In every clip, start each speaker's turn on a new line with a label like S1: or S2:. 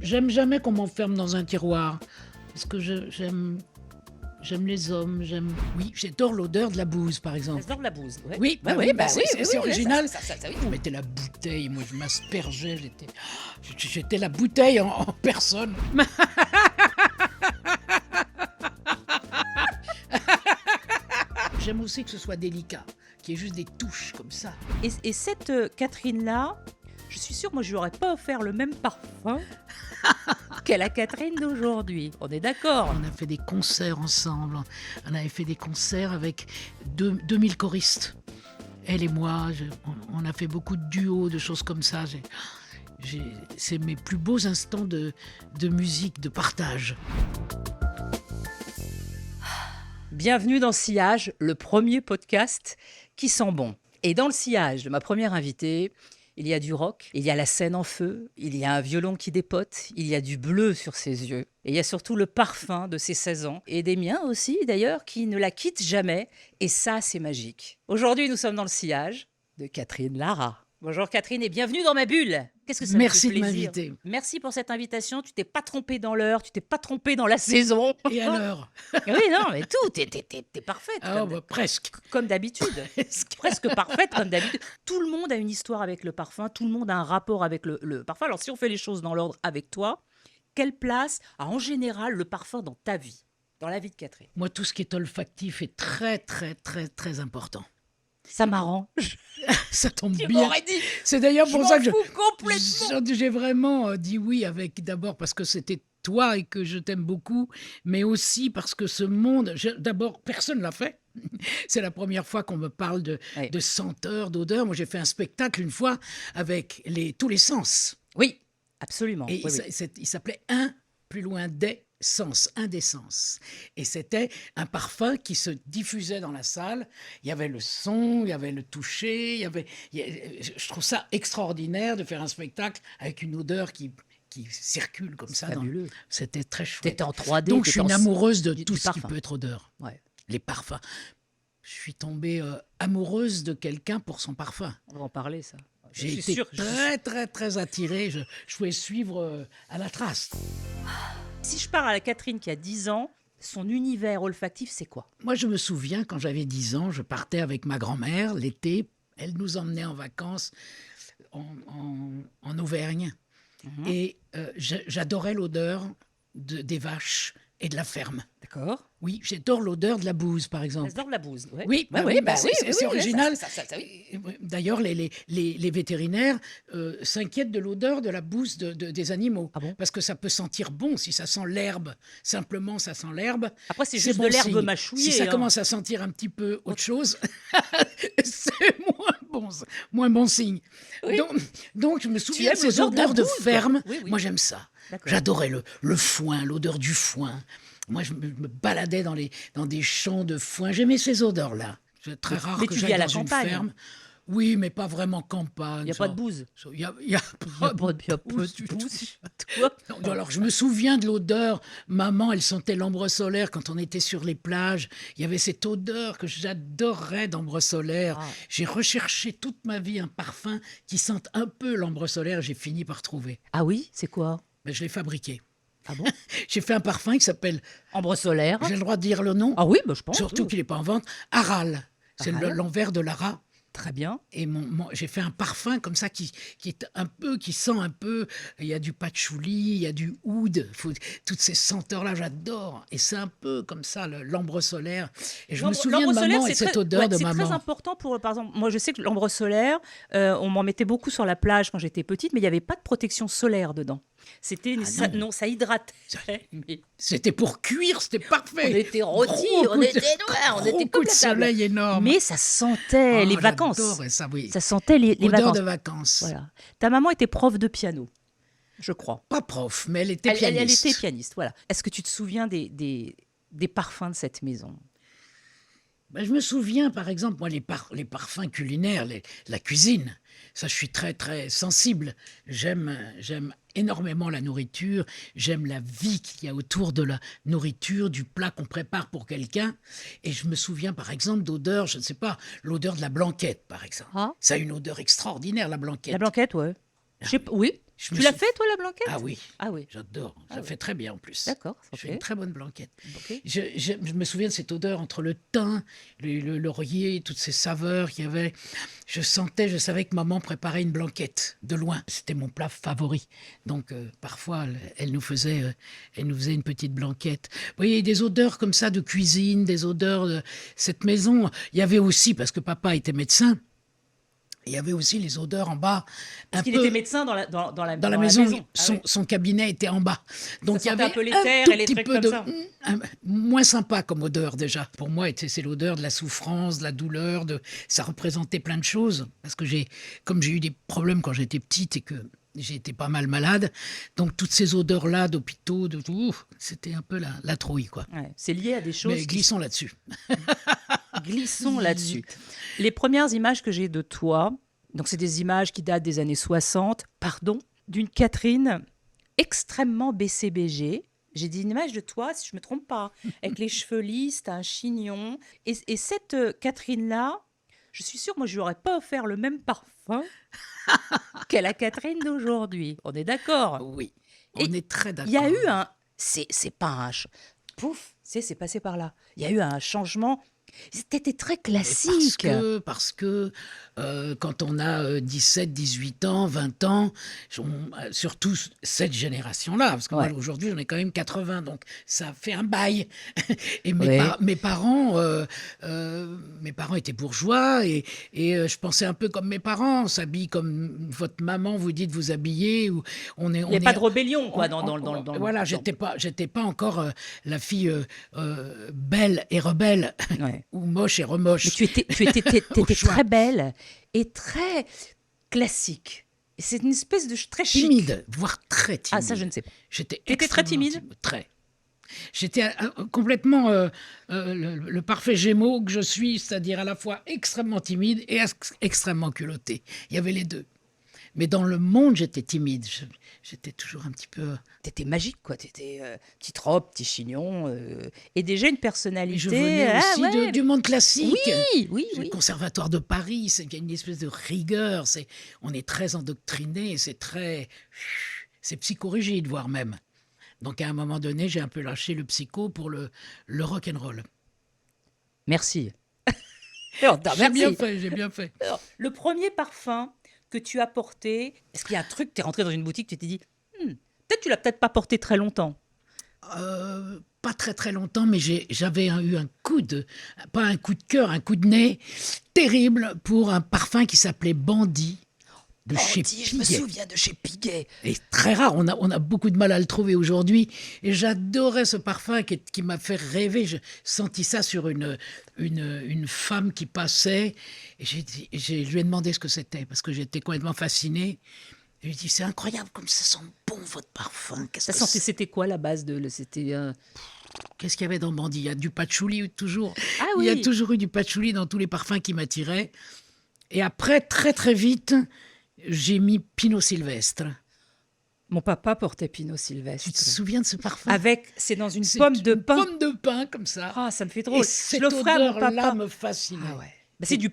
S1: J'aime jamais qu'on m'enferme dans un tiroir. Parce que j'aime les hommes, Oui, j'adore l'odeur de la bouse, par exemple.
S2: L'odeur de la bouse. Ouais.
S1: Oui, c'est original.
S2: Ça, oui.
S1: Je mettais la bouteille, moi je m'aspergeais, j'étais la bouteille en personne. J'aime aussi que ce soit délicat, qu'il y ait juste des touches comme ça.
S2: Et cette Catherine-là, je suis sûre, moi je lui aurais pas offert le même parfum qu'à la Catherine d'aujourd'hui. On est d'accord.
S1: On a fait des concerts ensemble. On avait fait des concerts avec 2000 choristes. Elle et moi, on a fait beaucoup de duos, de choses comme ça. C'est mes plus beaux instants de musique, de partage.
S2: Bienvenue dans Sillage, le premier podcast qui sent bon. Et dans le sillage de ma première invitée, il y a du rock, il y a la scène en feu, il y a un violon qui dépote, il y a du bleu sur ses yeux. Et il y a surtout le parfum de ses 16 ans, et des miens aussi d'ailleurs, qui ne la quittent jamais. Et ça, c'est magique. Aujourd'hui, nous sommes dans le sillage de Catherine Lara. Bonjour Catherine et bienvenue dans ma bulle. Qu'est-ce que ça
S1: Merci
S2: me fait
S1: de
S2: plaisir.
S1: m'inviter.
S2: Merci pour cette invitation. Tu t'es pas trompée dans l'heure, tu t'es pas trompée dans la saison.
S1: Et à l'heure.
S2: Oui, non, mais tout, t'es parfaite.
S1: Presque.
S2: Comme d'habitude. Presque parfaite comme d'habitude. Tout le monde a une histoire avec le parfum, tout le monde a un rapport avec le parfum. Alors si on fait les choses dans l'ordre avec toi, quelle place a en général le parfum dans ta vie, dans la vie de Catherine?
S1: Moi, tout ce qui est olfactif est très, très, très, très important.
S2: Ça m'arrange.
S1: Ça tombe
S2: Tu
S1: bien.
S2: m'aurais dit.
S1: C'est d'ailleurs pour ça que
S2: complètement.
S1: j'ai vraiment dit oui d'abord parce que c'était toi et que je t'aime beaucoup, mais aussi parce que ce monde, d'abord, personne ne l'a fait. C'est la première fois qu'on me parle de senteurs, d'odeurs. Moi, j'ai fait un spectacle une fois avec tous les sens.
S2: Oui, absolument.
S1: Et il s'appelait plus loin des sens, indécence. Et c'était un parfum qui se diffusait dans la salle. Il y avait le son, il y avait le toucher, je trouve ça extraordinaire de faire un spectacle avec une odeur qui circule comme ça.
S2: Fabuleux.
S1: C'était très chouette.
S2: T'étais en 3D.
S1: Donc je suis une amoureuse de tout ce
S2: parfum.
S1: qui peut être odeur.
S2: Ouais.
S1: Les parfums. Je suis tombée amoureuse de quelqu'un pour son parfum.
S2: On va en parler, ça.
S1: J'ai été très, très, très attirée. Je pouvais suivre à la trace.
S2: Si je pars à la Catherine qui a 10 ans, son univers olfactif, c'est quoi?
S1: Moi, je me souviens, quand j'avais 10 ans, je partais avec ma grand-mère l'été. Elle nous emmenait en vacances en Auvergne.
S2: Mhm.
S1: Et j'adorais l'odeur des vaches et de la ferme.
S2: D'accord.
S1: Oui, j'adore l'odeur de la bouse, par exemple.
S2: L'odeur de la bouse. Ouais.
S1: Oui, c'est original.
S2: Ça, oui.
S1: D'ailleurs, les vétérinaires s'inquiètent de l'odeur de la bouse des animaux.
S2: Ah bon?
S1: Parce que ça peut sentir bon si ça sent l'herbe. Simplement, ça sent l'herbe.
S2: Après, c'est juste
S1: bon
S2: de l'herbe
S1: signe.
S2: mâchouillée.
S1: Si ça commence à sentir un petit peu autre chose, c'est moins bon signe.
S2: Oui.
S1: Donc, je me souviens de
S2: aimes
S1: ces
S2: l'odeur de la
S1: odeurs de
S2: bouse,
S1: ferme.
S2: quoi. Oui.
S1: Moi, j'aime ça.
S2: D'accord.
S1: J'adorais le foin, l'odeur du foin. Moi, je me baladais dans des champs de foin. J'aimais ces odeurs-là. C'est très rare
S2: mais
S1: que
S2: tu
S1: j'aille
S2: vis à la
S1: dans une
S2: campagne.
S1: ferme. Oui, mais pas vraiment campagne.
S2: Il n'y a pas de bouse.
S1: Il y a pas de bouse du tout.
S2: Toi.
S1: Non, alors, je me souviens de l'odeur. Maman, elle sentait l'ambre solaire quand on était sur les plages. Il y avait cette odeur que j'adorais d'ambre solaire.
S2: Ah.
S1: J'ai recherché toute ma vie un parfum qui sente un peu l'ambre solaire. J'ai fini par trouver.
S2: Ah oui, c'est quoi?
S1: Mais je l'ai fabriqué.
S2: Ah bon?
S1: J'ai fait un parfum qui s'appelle,
S2: Ambre solaire.
S1: j'ai le droit de dire le nom,
S2: Ah oui, je pense.
S1: surtout
S2: oui.
S1: qu'il n'est pas en vente, Aral. C'est
S2: Aral.
S1: l'envers de Lara.
S2: Très bien.
S1: Et j'ai fait un parfum comme ça qui sent un peu. Il y a du patchouli, il y a du oud, toutes ces senteurs-là, j'adore. Et c'est un peu comme ça, l'ambre solaire. Et je me souviens de maman et cette odeur de maman.
S2: C'est très important pour, par exemple, moi je sais que l'ambre solaire, on m'en mettait beaucoup sur la plage quand j'étais petite, mais il n'y avait pas de protection solaire dedans. C'était ça hydratait. Mais
S1: C'était pour cuire, c'était parfait.
S2: on était rôtis, on était noirs, on était
S1: coup
S2: comme
S1: de
S2: la table.
S1: soleil énorme.
S2: Mais ça sentait les vacances.
S1: J'adorais ça, oui.
S2: Ça sentait les
S1: Odeur
S2: vacances.
S1: de vacances.
S2: Voilà. Ta maman était prof de piano, je crois.
S1: Pas prof, mais elle était pianiste.
S2: Elle était pianiste, voilà. Est-ce que tu te souviens des parfums de cette maison?
S1: Je me souviens, par exemple, moi, les parfums culinaires, la cuisine. Ça, je suis très, très sensible. J'aime énormément la nourriture. J'aime la vie qu'il y a autour de la nourriture, du plat qu'on prépare pour quelqu'un. Et je me souviens, par exemple, d'odeur, je ne sais pas, l'odeur de la blanquette, par exemple.
S2: Ah.
S1: Ça a une odeur extraordinaire, la blanquette.
S2: La blanquette, ouais. Oui,
S1: Je
S2: Tu
S1: me
S2: l'as
S1: sou-
S2: fait, toi, la blanquette?
S1: Ah oui,
S2: Ah oui,
S1: j'adore.
S2: Ah
S1: Ça
S2: oui.
S1: fait très bien en plus.
S2: D'accord,
S1: Je fais une
S2: ok.
S1: très bonne blanquette.
S2: Ok.
S1: Je me souviens de cette odeur entre le thym, le laurier, toutes ces saveurs qu'il y avait. Je savais que maman préparait une blanquette de loin. C'était mon plat favori. Donc parfois, elle nous faisait une petite blanquette. Vous voyez, des odeurs comme ça de cuisine, des odeurs de cette maison. Il y avait aussi, parce que papa était médecin, il y avait aussi les odeurs en bas,
S2: Parce
S1: un
S2: qu'il était
S1: peu
S2: médecin
S1: dans la
S2: dans la
S1: maison.
S2: maison. Ah oui.
S1: Son cabinet était en bas.
S2: Ça
S1: Donc il y
S2: sentait un
S1: avait
S2: peu les
S1: un
S2: terres
S1: tout
S2: et les
S1: petit
S2: trucs
S1: peu
S2: comme
S1: de...
S2: ça.
S1: moins sympa comme odeur déjà. Pour moi, c'est l'odeur de la souffrance, de la douleur. Ça représentait plein de choses. Parce que comme j'ai eu des problèmes quand j'étais petite et que j'ai été pas mal malade, donc toutes ces odeurs-là d'hôpitaux, de tout, c'était un peu la trouille, quoi.
S2: Ouais, c'est lié à des choses
S1: Mais glissons là-dessus.
S2: Glissons là-dessus. Les premières images que j'ai de toi, donc c'est des images qui datent des années 60, pardon, d'une Catherine extrêmement BCBG. J'ai dit une image de toi, si je ne me trompe pas, avec les cheveux lisses, t'as un chignon. Et cette Catherine-là, je suis sûre, moi, je lui aurais pas offert le même parfum qu'à la Catherine d'aujourd'hui. On est d'accord?
S1: Oui,
S2: Et
S1: on est très
S2: Il y a
S1: d'accord.
S2: eu un... C'est pas un... Pouf, c'est passé par là. Il y a eu un changement. C'était très
S1: Mais
S2: classique.
S1: parce que quand on a 17, 18 ans, 20 ans, surtout cette génération-là, parce que moi
S2: Ouais.
S1: aujourd'hui j'en ai quand même 80, donc ça fait un bail. Et
S2: Ouais.
S1: mes parents étaient bourgeois et je pensais un peu comme mes parents, on s'habille comme votre maman vous dit de vous habiller. Ou
S2: Il n'y a pas de rébellion, quoi,
S1: voilà, j'étais pas encore la fille belle et rebelle
S2: Ouais.
S1: ou moche et
S2: Mais
S1: remoche.
S2: tu étais
S1: choix.
S2: très belle et très classique. Et c'est une espèce de très chic.
S1: Timide, voire très timide.
S2: Ah, ça, je ne sais pas.
S1: J'étais
S2: T'étais très
S1: extrêmement
S2: timide?
S1: Très. J'étais complètement le parfait Gémeaux que je suis, c'est-à-dire à la fois extrêmement timide et extrêmement culotté. Il y avait les deux. Mais dans le monde, j'étais timide. J'étais toujours un petit peu...
S2: T'étais magique, quoi. T'étais petite robe, petit chignon. Et déjà une
S1: Et
S2: personnalité.
S1: je venais
S2: Ah,
S1: aussi
S2: ouais.
S1: du monde classique.
S2: Oui.
S1: Le conservatoire de Paris, il y a une espèce de rigueur. On est très endoctriné, c'est psychorigide, voire même. Donc à un moment donné, j'ai un peu lâché le psycho pour le rock'n'roll.
S2: Merci. Alors,
S1: J'ai bien
S2: merci.
S1: fait, j'ai bien fait.
S2: Alors, le premier parfum que tu as porté, est-ce qu'il y a un truc, tu es rentré dans une boutique, tu t'es dit, peut-être tu l'as peut-être pas porté très longtemps.
S1: Pas très très longtemps, mais j'avais eu pas un coup de cœur, un coup de nez terrible pour un parfum qui s'appelait Bandit de chez
S2: Je me
S1: Piguet.
S2: souviens de chez Piguet.
S1: Et très rare, on a beaucoup de mal à le trouver aujourd'hui. Et j'adorais ce parfum qui m'a fait rêver. Je sentis ça sur une femme qui passait. Et je lui ai demandé ce que c'était, parce que j'étais complètement fasciné. Et je lui ai dit, c'est incroyable comme ça sent bon votre parfum.
S2: Ça sentait, c'était quoi la base de c'était
S1: Qu'est-ce qu'il y avait dans Bandit? Il y a du patchouli toujours.
S2: Ah
S1: Il y a
S2: oui.
S1: toujours eu du patchouli dans tous les parfums qui m'attiraient. Et après, très très vite, j'ai mis Pinot Sylvestre.
S2: Mon papa portait Pinot
S1: Tu te
S2: Sylvestre.
S1: souviens de ce parfum?
S2: C'est dans une
S1: C'est
S2: pomme de
S1: une
S2: pain.
S1: pomme de pain comme ça.
S2: Ah, ça me fait
S1: Et
S2: drôle. Je
S1: cette
S2: l'offrais à mon
S1: odeur-là
S2: papa.
S1: me fascinait.
S2: Ah ouais. Bah, c'est du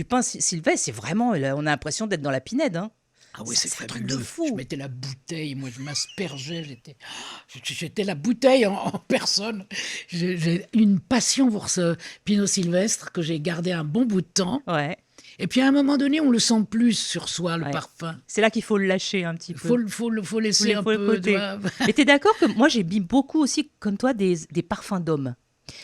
S2: pain sylvestre. C'est vraiment, là, on a l'impression d'être dans la pinède. Hein.
S1: Ah oui,
S2: Ça,
S1: c'est
S2: c'est un truc
S1: fabuleux.
S2: de fou.
S1: Je mettais la bouteille, moi je m'aspergeais, j'étais la bouteille en personne. J'ai une passion pour ce Pinot Sylvestre que j'ai gardé un bon bout de temps.
S2: Ouais.
S1: Et puis à un moment donné, on le sent plus sur soi, le
S2: Ouais.
S1: parfum.
S2: C'est là qu'il faut le lâcher un petit peu.
S1: Faut laisser un
S2: Faut le
S1: peu.
S2: côté.
S1: tu vois.
S2: Mais t'es d'accord que moi j'ai mis beaucoup aussi, comme toi, des parfums d'hommes.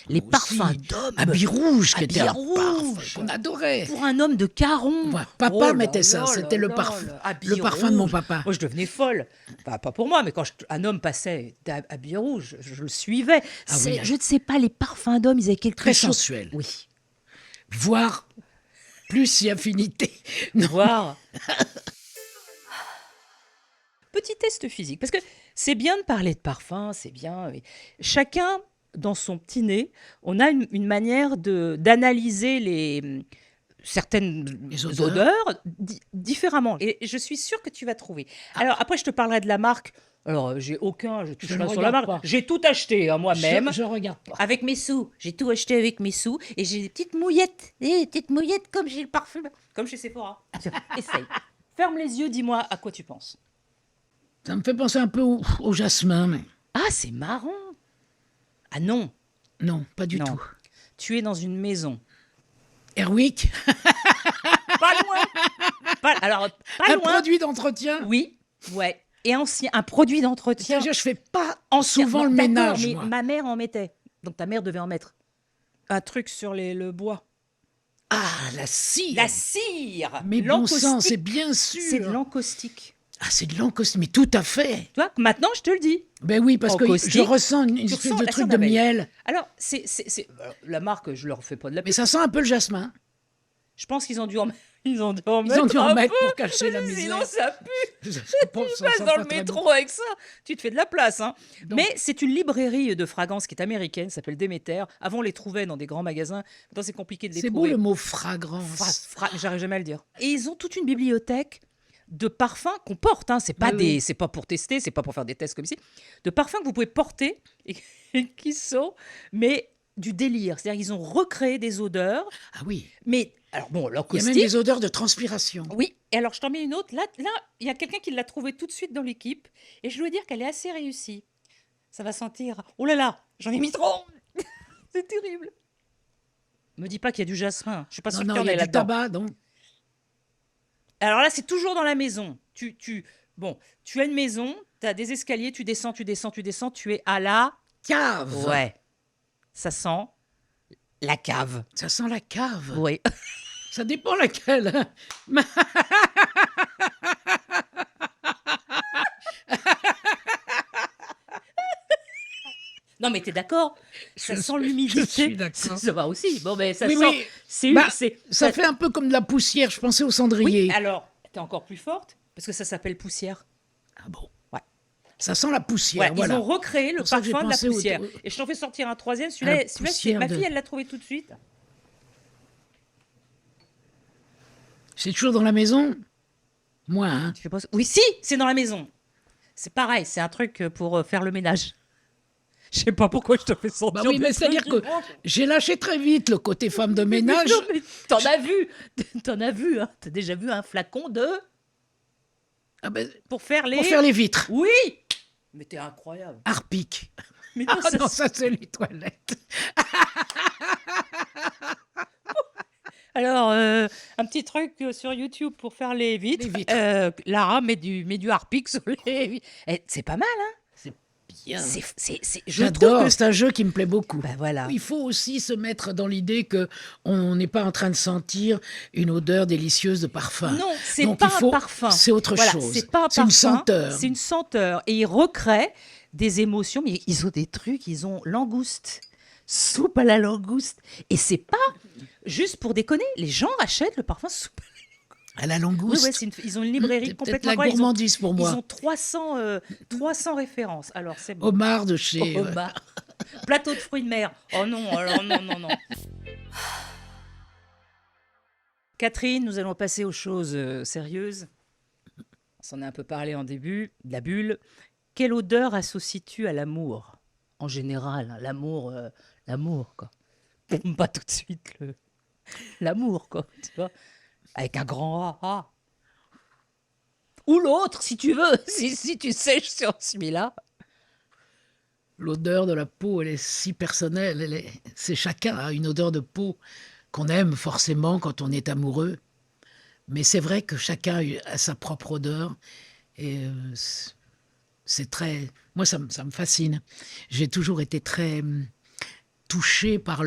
S2: Les
S1: Aussi,
S2: parfums d'hommes.
S1: Habit rouge, qui
S2: Habit
S1: était un
S2: rouge.
S1: parfum qu'on adorait.
S2: Pour un homme de Caron.
S1: Ouais, papa
S2: Oh là
S1: mettait ça,
S2: là
S1: c'était
S2: là
S1: le
S2: là
S1: parfum,
S2: là. Habit
S1: le parfum de mon
S2: rouge.
S1: papa.
S2: Moi, je devenais folle. Enfin, pas pour moi, mais quand un homme passait habillé rouge, je le suivais.
S1: Ah oui.
S2: Je ne sais pas, les parfums d'hommes, ils avaient quelque
S1: Très
S2: chose.
S1: sensuel.
S2: Oui.
S1: Voire plus si affinité. Non.
S2: Voir. Petit test physique, parce que c'est bien de parler de parfum, c'est bien. Mais chacun, dans son petit nez, on a une manière d'analyser certaines
S1: Les odeurs.
S2: odeurs différemment. Et je suis sûre que tu vas trouver. Alors après, je te parlerai de la marque. Alors, je touche
S1: Je
S2: pas
S1: ne
S2: sur la
S1: regarde
S2: marque.
S1: pas.
S2: J'ai tout acheté moi-même.
S1: Je regarde pas.
S2: Avec mes sous. J'ai tout acheté avec mes sous. Et j'ai des petites mouillettes. Des petites mouillettes comme j'ai le parfum. Comme chez Sephora. Essaye. Ferme les yeux, dis-moi à quoi tu penses.
S1: Ça me fait penser un peu au jasmin, mais
S2: Ah, c'est marrant. Ah non,
S1: non, pas du
S2: non.
S1: tout.
S2: Tu es dans une maison.
S1: Airwick,
S2: Pas loin. Alors, pas
S1: un
S2: loin.
S1: produit d'entretien.
S2: Oui, ouais. Et ancien, un produit d'entretien.
S1: C'est-à-dire, je fais pas
S2: Ancien.
S1: souvent
S2: Non,
S1: le
S2: d'accord,
S1: ménage,
S2: mais
S1: moi.
S2: ma mère en mettait. Donc ta mère devait en mettre. Un truc sur le bois.
S1: Ah, la cire.
S2: La cire.
S1: Mais bon sang,
S2: L'encaustique.
S1: c'est bien
S2: C'est de
S1: sûr.
S2: l'encaustique.
S1: Ah, c'est de l'encaustique, mais tout à fait.
S2: Tu vois, maintenant, je te le dis.
S1: Ben oui, parce que
S2: Encaustique,
S1: je ressens une
S2: tu
S1: espèce
S2: ressens
S1: de
S2: la
S1: truc
S2: cire
S1: de
S2: d'abeille.
S1: miel.
S2: Alors, la marque, je leur fais pas de la
S1: Mais
S2: pub.
S1: ça sent un peu le jasmin.
S2: Je pense qu'ils ont dû en mettre. Ils ont dû en
S1: Ils ont dû en
S2: un
S1: mettre
S2: peu,
S1: pour cacher la
S2: sinon
S1: misère.
S2: ça pue.
S1: Ça
S2: Tu passes dans le métro avec ça, tu te fais de la place. Hein.
S1: Donc-
S2: Mais c'est une librairie de fragrances qui est américaine, s'appelle Demeter. Avant, on les trouvait dans des grands magasins. Maintenant, c'est compliqué de les
S1: C'est beau
S2: trouver.
S1: le mot fragrance.
S2: J'arrive jamais à le dire. Et ils ont toute une bibliothèque de parfums qu'on porte. Hein. C'est pas
S1: Oui, oui.
S2: c'est pas pour tester, c'est pas pour faire des tests comme ici. De parfums que vous pouvez porter et qui sont, mais du délire. C'est-à-dire qu'ils ont recréé des odeurs.
S1: Ah oui.
S2: Mais alors bon,
S1: Il y a même
S2: l'acoustique.
S1: des odeurs de transpiration.
S2: Oui, et alors je t'en mets une autre. Là, il y a quelqu'un qui l'a trouvée tout de suite dans l'équipe. Et je dois dire qu'elle est assez réussie. Ça va sentir. Oh là là, j'en ai mis trop. C'est terrible. Me dis pas qu'il y a du jasmin. Je suis pas
S1: Non,
S2: sûre
S1: non,
S2: qu'il y en
S1: il y
S2: ait
S1: a du
S2: là-dedans.
S1: tabac, donc.
S2: Alors là, c'est toujours dans la maison. Bon, tu as une maison, tu as des escaliers, tu descends, tu es à la.
S1: Cave.
S2: Ouais. Ça sent la cave.
S1: Ça sent la cave.
S2: Oui.
S1: Ça dépend laquelle.
S2: Non, mais t'es d'accord? Ça
S1: Je
S2: sent
S1: suis-
S2: l'humidité.
S1: je suis d'accord.
S2: Ça va aussi. Bon, mais ça
S1: Oui,
S2: sent.
S1: oui.
S2: C'est
S1: Bah,
S2: c'est-
S1: Ça fait un peu comme de la poussière. Je pensais au cendrier.
S2: Oui, alors, t'es encore plus forte parce que ça s'appelle poussière.
S1: Ah bon.
S2: Ouais.
S1: Ça sent la poussière.
S2: Ouais,
S1: Voilà.
S2: ils ont recréé le
S1: Pour ça que j'ai
S2: parfum de la
S1: pensé au-
S2: poussière.
S1: au-
S2: Et je t'en fais sortir un troisième.
S1: À
S2: Celui-là,
S1: la
S2: celui-là,
S1: poussière
S2: ma
S1: de-
S2: fille, elle l'a trouvé tout de suite.
S1: C'est toujours dans la maison. Moi, hein.
S2: Tu fais pas... Oui, si, c'est dans la maison. C'est pareil, c'est un truc pour faire le ménage. Je sais pas pourquoi je te fais sentir.
S1: Bah oui,
S2: des
S1: mais c'est-à-dire
S2: trucs
S1: que
S2: qui manquent.
S1: j'ai lâché très vite le côté femme de ménage.
S2: Non, mais t'en as vu. T'en as vu. Hein. T'as déjà vu un flacon de.
S1: Ah ben,
S2: Pour faire les.
S1: pour faire les vitres.
S2: Oui. Mais t'es incroyable.
S1: Harpic.
S2: Mais non,
S1: Ah
S2: ça,
S1: non, ça c'est les toilettes.
S2: Alors, un petit truc sur YouTube pour faire les vitres.
S1: Les vitres.
S2: Lara met du harpic sur les vitres. Eh, c'est pas mal, hein?
S1: C'est bien.
S2: Je trouve
S1: J'adore,
S2: que...
S1: c'est un jeu qui me plaît beaucoup.
S2: Ben voilà.
S1: Il faut aussi se mettre dans l'idée que on n'est pas en train de sentir une odeur délicieuse de parfum.
S2: Non, c'est
S1: Donc,
S2: pas
S1: il faut-
S2: un parfum.
S1: C'est autre
S2: Voilà,
S1: chose.
S2: c'est pas un
S1: C'est une
S2: parfum,
S1: senteur.
S2: C'est une senteur. Et ils recréent des émotions, mais ils ont des trucs, ils ont langouste, soupe à la langouste. Et c'est pas juste pour déconner. Les gens achètent le parfum soupe.
S1: À la
S2: Oui,
S1: langouste.
S2: ouais, ils ont une librairie
S1: C'est peut-être
S2: complètement
S1: la
S2: folle. Ils ont,
S1: gourmandise pour
S2: ils
S1: moi.
S2: ont 300 références. Alors c'est bon.
S1: Homard de chez...
S2: Homard. Plateau de fruits de mer. Oh non, alors non, non, non. Catherine, nous allons passer aux choses sérieuses. On s'en a un peu parlé en début, de la bulle. Quelle odeur associes-tu à l'amour? En général, hein, l'amour, quoi. Pas tout de suite l'amour, quoi, tu vois. Avec un grand A. A. Ou l'autre, si tu veux, si tu sèches sur celui-là.
S1: L'odeur de la peau, elle est si personnelle. C'est chacun a une odeur de peau qu'on aime forcément quand on est amoureux. Mais c'est vrai que chacun a sa propre odeur. Et c'est très... Moi, ça me fascine. J'ai toujours été très touchée par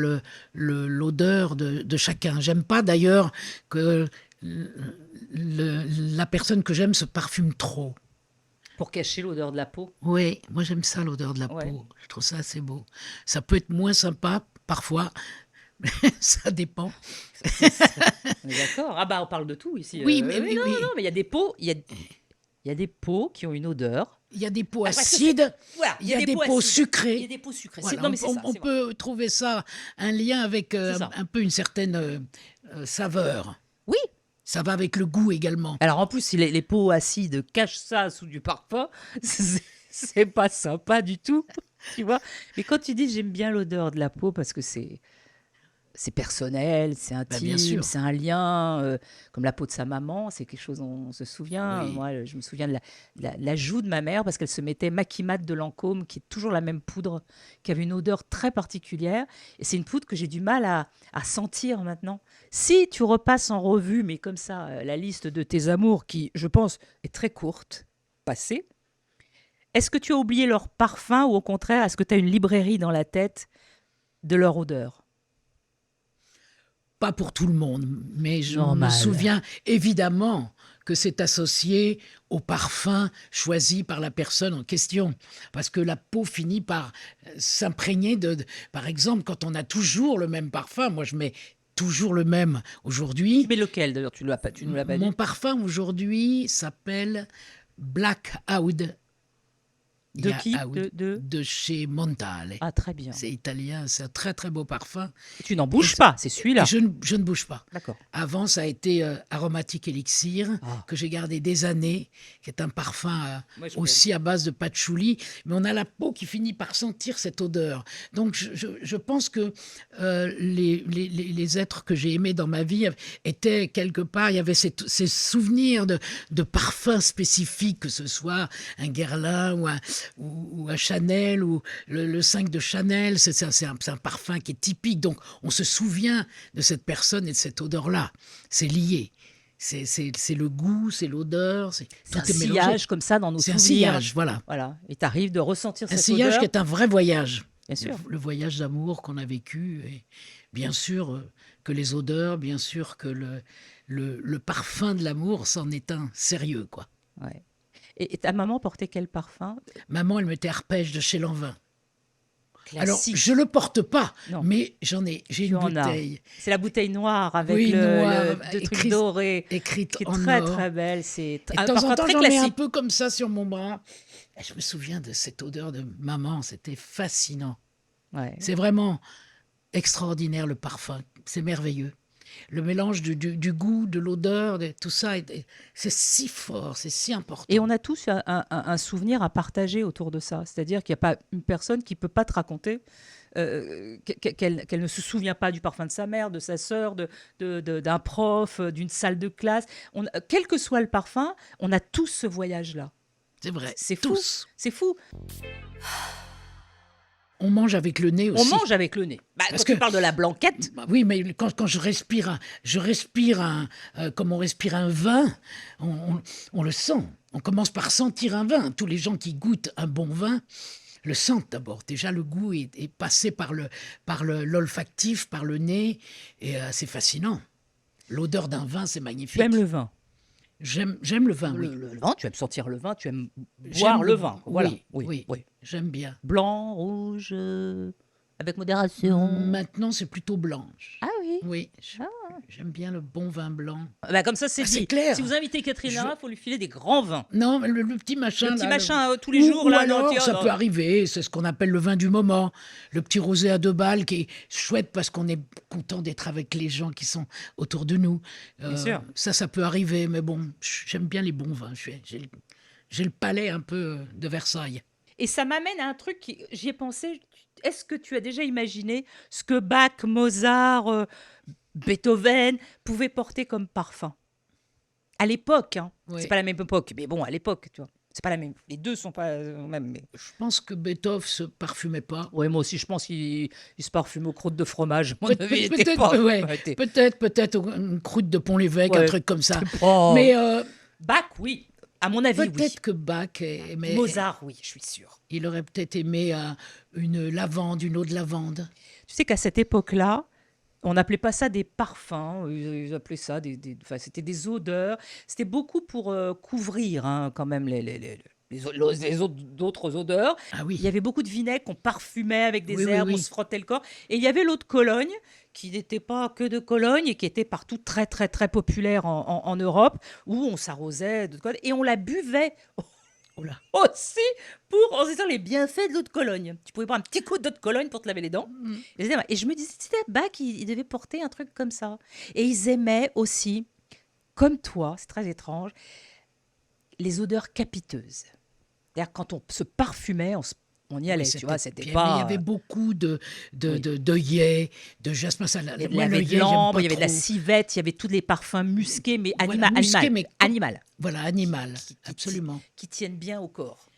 S1: l'odeur de chacun. J'aime pas d'ailleurs que la personne que j'aime se parfume trop.
S2: Pour cacher l'odeur de la peau.
S1: Oui, moi j'aime ça, l'odeur de la
S2: Ouais.
S1: peau. Je trouve ça assez beau. Ça peut être moins sympa parfois, mais ça dépend.
S2: On est d'accord. Ah bah on parle de tout ici.
S1: Oui, mais oui,
S2: non,
S1: oui.
S2: non, mais il y a des peaux, il y a des peaux qui ont une odeur.
S1: Il y a des peaux
S2: Ah, parce que
S1: acides,
S2: Voilà,
S1: il y a des peaux
S2: acides.
S1: sucrées.
S2: Il y a des peaux sucrées.
S1: Voilà,
S2: Non, mais c'est ça.
S1: on
S2: c'est vrai.
S1: peut trouver ça un lien avec
S2: C'est ça.
S1: un peu une certaine saveur.
S2: Oui.
S1: Ça va avec le goût également.
S2: Alors en plus, si les peaux acides cachent ça sous du parfum, c'est pas sympa du tout, tu vois. Mais quand tu dis j'aime bien l'odeur de la peau parce que c'est c'est personnel, c'est
S1: Bah, bien
S2: intime,
S1: sûr.
S2: c'est un lien, comme la peau de sa maman, c'est quelque chose dont on se souvient.
S1: Oui,
S2: Moi, je me souviens de la joue de ma mère parce qu'elle se mettait Maquimat de Lancôme, qui est toujours la même poudre, qui avait une odeur très particulière. Et c'est une poudre que j'ai du mal à sentir maintenant. Si tu repasses en revue, mais comme ça, la liste de tes amours, qui, je pense, est très courte, passée, est-ce que tu as oublié leur parfum ou au contraire, est-ce que tu as une librairie dans la tête de leur odeur?
S1: pas pour tout le monde, mais je me
S2: Normal.
S1: souviens évidemment que c'est associé au parfum choisi par la personne en question. Parce que la peau finit par s'imprégner par exemple, quand on a toujours le même parfum, moi je mets toujours le même aujourd'hui.
S2: Mais lequel d'ailleurs? Tu nous l'as pas
S1: Mon
S2: dit.
S1: parfum aujourd'hui s'appelle Black Oud. Il
S2: De
S1: y a
S2: qui?
S1: Oud
S2: De.
S1: de chez Montale.
S2: Ah, très bien.
S1: C'est italien, c'est un très très beau parfum.
S2: Et tu n'en
S1: Et,
S2: bouges pas, c'est
S1: et
S2: celui-là.
S1: je ne bouge pas.
S2: D'accord.
S1: Avant, ça a été Aromatique Elixir,
S2: Ah,
S1: que j'ai gardé des années, qui est un parfum
S2: moi je l'aime.
S1: aussi à base de patchouli. Mais on a la peau qui finit par sentir cette odeur. Donc, je pense que les êtres que j'ai aimés dans ma vie étaient quelque part, il y avait ces souvenirs de parfums spécifiques, que ce soit un Guerlain ou un Chanel ou le 5 de Chanel. C'est un parfum qui est typique. Donc, on se souvient de cette personne et de cette odeur-là. C'est lié. C'est le goût, c'est l'odeur,
S2: C'est un
S1: tout est mélangé.
S2: sillage comme ça dans nos
S1: C'est un
S2: souvenirs.
S1: sillage, voilà.
S2: Voilà. Et tu arrives de ressentir
S1: Un
S2: cette
S1: sillage
S2: odeur.
S1: qui est un vrai voyage.
S2: Bien sûr.
S1: Le voyage d'amour qu'on a vécu. Et bien sûr que les odeurs, bien sûr que le parfum de l'amour, c'en est un sérieux, quoi.
S2: Ouais. Et ta maman portait quel parfum?
S1: Maman, elle mettait Arpège de chez Lanvin. Alors,
S2: Classique.
S1: je le porte pas,
S2: Non,
S1: mais j'ai
S2: tu
S1: une
S2: en as.
S1: bouteille.
S2: C'est la bouteille noire avec
S1: Oui, noire,
S2: deux trucs dorés,
S1: écrite
S2: qui est
S1: en
S2: très
S1: or.
S2: très belle. C'est
S1: Et de
S2: un
S1: temps en
S2: parfum
S1: temps,
S2: très
S1: j'en mets un
S2: classique.
S1: peu comme ça sur mon bras. Et je me souviens de cette odeur de maman, c'était fascinant.
S2: Ouais.
S1: C'est vraiment extraordinaire le parfum, c'est merveilleux. Le mélange du goût, de l'odeur, de tout ça, c'est si fort, c'est si important.
S2: Et on a tous un souvenir à partager autour de ça. C'est-à-dire qu'il n'y a pas une personne qui ne peut pas te raconter qu'elle ne se souvient pas du parfum de sa mère, de sa sœur, d'un prof, d'une salle de classe. Quel que soit le parfum, on a tous ce voyage-là.
S1: C'est vrai,
S2: C'est fou.
S1: tous.
S2: C'est fou.
S1: On mange avec le nez
S2: On
S1: aussi.
S2: mange avec le nez. Bah,
S1: Parce
S2: quand tu
S1: que-
S2: parles de la blanquette,
S1: Bah oui, mais quand je respire, comme on respire un vin, on le sent. On commence par sentir un vin. Tous les gens qui goûtent un bon vin le sentent d'abord. Déjà, le goût est passé par l'olfactif, par le nez, et c'est fascinant. L'odeur d'un vin, c'est
S2: tu
S1: magnifique.
S2: aimes le vin.
S1: J'aime le vin, oui.
S2: Le vin, tu aimes sentir le vin, tu aimes
S1: J'aime
S2: boire le vin. Voilà.
S1: Oui,
S2: Oui.
S1: j'aime bien.
S2: Blanc, rouge, avec modération.
S1: Maintenant, c'est plutôt blanche.
S2: Ah oui.
S1: Oui, j'aime bien le bon vin blanc.
S2: Bah, comme ça, c'est
S1: Ah, c'est
S2: dit.
S1: clair.
S2: Si vous invitez Catherine Lara, il faut lui filer des grands vins.
S1: Non, mais le petit machin.
S2: Le petit
S1: là,
S2: machin tous les jours.
S1: Ou
S2: Là, non,
S1: alors,
S2: tiens,
S1: ça
S2: non.
S1: peut arriver, c'est ce qu'on appelle le vin du moment. Le petit rosé à 2 balles qui est chouette parce qu'on est content d'être avec les gens qui sont autour de nous.
S2: Bien sûr.
S1: Ça peut arriver, mais bon, j'aime bien les bons vins. J'ai le palais un peu de Versailles.
S2: Et ça m'amène à un truc, j'y ai pensé. Est-ce que tu as déjà imaginé ce que Bach, Mozart, Beethoven pouvaient porter comme parfum? À l'époque, hein.
S1: Oui.
S2: C'est pas la même époque, mais bon, à l'époque, tu vois. C'est pas la même. Les deux sont pas même. Mais...
S1: Je pense que Beethoven se parfumait pas.
S2: Ouais, moi aussi, je pense qu'il se parfume aux croûtes de fromage. À mon avis, il était
S1: Peut-être,
S2: pas-
S1: ouais,
S2: ouais, était-
S1: peut-être une croûte de Pont-l'Évêque,
S2: Ouais.
S1: un truc comme ça.
S2: Oh.
S1: Mais
S2: Bach, oui. À mon avis, oui.
S1: peut-être que Bach aimait.
S2: Mozart, oui, je suis sûre.
S1: Il aurait peut-être aimé une lavande, une eau de lavande.
S2: Tu sais qu'à cette époque-là, on n'appelait pas ça des parfums, ils appelaient ça enfin, c'était des odeurs. C'était beaucoup pour couvrir hein, quand même d'autres odeurs.
S1: Ah oui.
S2: Il y avait beaucoup de vinaigre qu'on parfumait avec des
S1: Oui, oui,
S2: herbes,
S1: oui.
S2: on se frottait le corps. Et il y avait l'eau de Cologne, qui n'était pas que de Cologne et qui était partout très, très, très populaire en Europe, où on s'arrosait de Cologne et on la buvait
S1: Oh là.
S2: aussi en se disant les bienfaits de l'eau de Cologne. Tu pouvais prendre un petit coup d'eau de Cologne pour te laver les dents. Et je me disais, c'était Bach, il devait porter un truc comme ça. Et ils aimaient aussi, comme toi, c'est très étrange, les odeurs capiteuses. C'est-à-dire quand on se parfumait, on y
S1: Oui,
S2: allait, tu vois, c'était
S1: mais il y avait
S2: pas...
S1: beaucoup
S2: Oui.
S1: d'œillets, de jasmin. Ça,
S2: Il y
S1: moi,
S2: avait de
S1: l'œillet, j'aime
S2: l'ambre,
S1: pas
S2: il y avait de la
S1: trop.
S2: civette, il y avait tous les parfums musqués, mais
S1: Voilà, musqué, mais
S2: animal,
S1: voilà,
S2: qui,
S1: animal,
S2: qui, qui, ti-
S1: absolument.
S2: qui tiennent bien au corps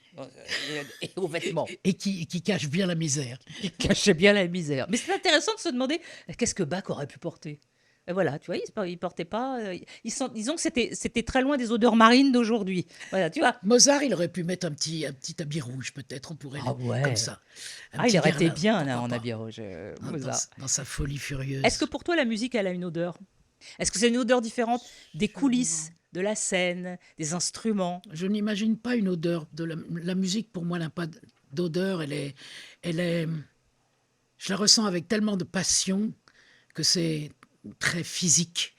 S2: et aux vêtements,
S1: Et qui cache bien la misère.
S2: qui cachaient bien la misère. Mais c'est intéressant de se demander qu'est-ce que Bach aurait pu porter. Et voilà, tu vois, il portait pas. Disons que c'était très loin des odeurs marines d'aujourd'hui. Voilà, tu vois.
S1: Mozart, il aurait pu mettre un petit habit rouge, peut-être, on pourrait,
S2: Ah
S1: comme
S2: ouais.
S1: ça. Un
S2: Ah, il
S1: petit
S2: aurait été
S1: guerlain,
S2: bien là,
S1: pourquoi
S2: en
S1: pas,
S2: habit rouge, Mozart.
S1: dans sa folie
S2: Est-ce que
S1: furieuse.
S2: pour toi, la musique, elle a une odeur? Est-ce que c'est une odeur différente des coulisses, de la scène, des instruments?
S1: Je n'imagine pas une odeur. La musique, pour moi, n'a pas d'odeur. Elle est, je la ressens avec tellement de passion que c'est très physique.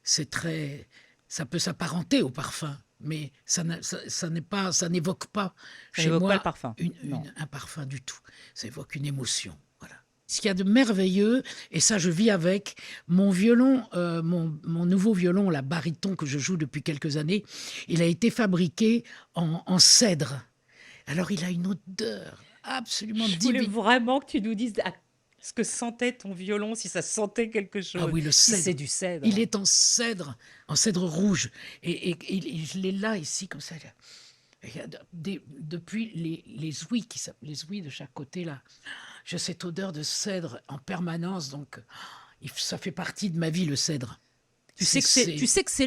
S1: C'est très, ça peut s'apparenter au parfum, mais ça n'est pas, ça n'évoque pas
S2: Ça
S1: chez
S2: n'évoque pas le
S1: moi
S2: parfum. Non.
S1: un parfum du tout. Ça évoque une émotion. Voilà. Ce qu'il y a de merveilleux, et ça je vis avec, mon violon, mon nouveau violon, la baryton que je joue depuis quelques années, il a été fabriqué en cèdre. Alors il a une odeur absolument
S2: Je voulais
S1: divine.
S2: vraiment que tu nous dises ce que sentait ton violon, si ça sentait quelque
S1: Ah
S2: chose,
S1: oui, le
S2: si c'est
S1: cèdre.
S2: du cèdre.
S1: Il est en cèdre rouge. Et je l'ai là, ici, comme ça. Il y a depuis les ouïes, les ouïes de chaque côté, là, j'ai cette odeur de cèdre en permanence. Donc, ça fait partie de ma vie, le cèdre.
S2: Tu sais que c'est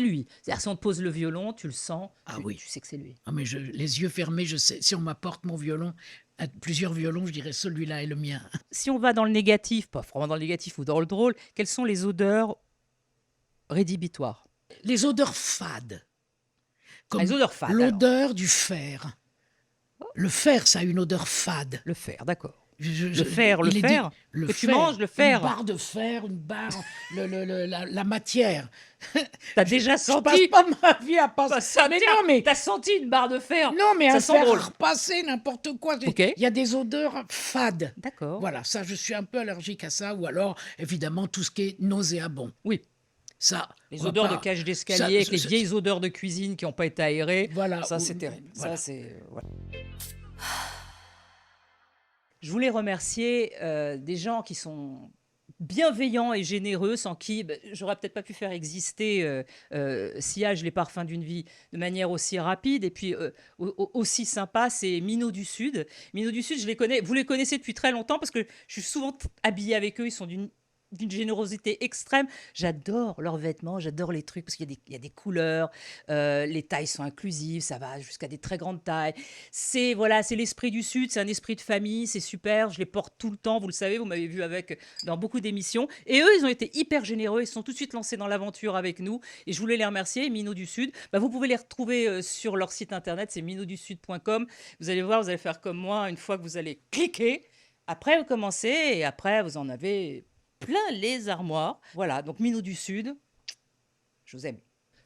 S2: lui. C'est-à-dire, si on te pose le violon, tu le sens,
S1: Ah oui.
S2: tu sais que c'est lui.
S1: Ah, mais les yeux fermés, je sais. Si on m'apporte mon violon, plusieurs violons, je dirais celui-là est le mien.
S2: Si on va dans le négatif, pas vraiment dans le négatif ou dans le drôle, quelles sont les odeurs rédhibitoires?
S1: Les odeurs fades,
S2: Les
S1: comme
S2: odeurs fades, alors.
S1: l'odeur du fer. Le fer, ça a une odeur fade.
S2: Le fer, d'accord.
S1: Le
S2: fer,
S1: le
S2: que tu
S1: fer,
S2: manges, le
S1: une
S2: fer.
S1: barre de fer, une barre, la matière.
S2: T'as déjà
S1: Je passe
S2: senti
S1: pas ma vie à
S2: Bah,
S1: passer. Mais
S2: tiens,
S1: non, mais
S2: t'as senti une barre de fer?
S1: non, mais
S2: Ça
S1: un
S2: sent
S1: fer
S2: drôle.
S1: à repasser, n'importe quoi.
S2: Ok.
S1: Il y a des odeurs fades.
S2: D'accord.
S1: Voilà, ça, je suis un peu allergique à ça. Ou alors, évidemment, tout ce qui est nauséabond.
S2: Oui.
S1: Ça,
S2: Les
S1: on va
S2: odeurs de
S1: pas-
S2: cage
S1: ça,
S2: d'escalier, avec les vieilles odeurs de cuisine qui n'ont pas été aérées.
S1: Voilà.
S2: Ça, c'est terrible.
S1: Voilà.
S2: Ça, c'est... voilà. Je voulais remercier des gens qui sont bienveillants et généreux, sans qui j'aurais peut-être pas pu faire exister Sillage, les parfums d'une vie de manière aussi rapide et puis aussi sympa. C'est Minot du Sud. Minot du Sud, je les connais. Vous les connaissez depuis très longtemps parce que je suis souvent habillée avec eux. Ils sont d'une générosité extrême. J'adore leurs vêtements, j'adore les trucs parce qu'il y a des couleurs, les tailles sont inclusives, ça va jusqu'à des très grandes tailles. C'est voilà, c'est l'esprit du Sud, c'est un esprit de famille, c'est super. Je les porte tout le temps, vous le savez, vous m'avez vu avec dans beaucoup d'émissions. Et eux, ils ont été hyper généreux, ils se sont tout de suite lancés dans l'aventure avec nous. Et je voulais les remercier. Minot du Sud, vous pouvez les retrouver sur leur site internet, c'est minotdusud.com. Vous allez voir, vous allez faire comme moi une fois que vous allez cliquer. Après, vous commencez et après, vous en avez plein les armoires. Voilà, donc Minot du Sud, je vous aime.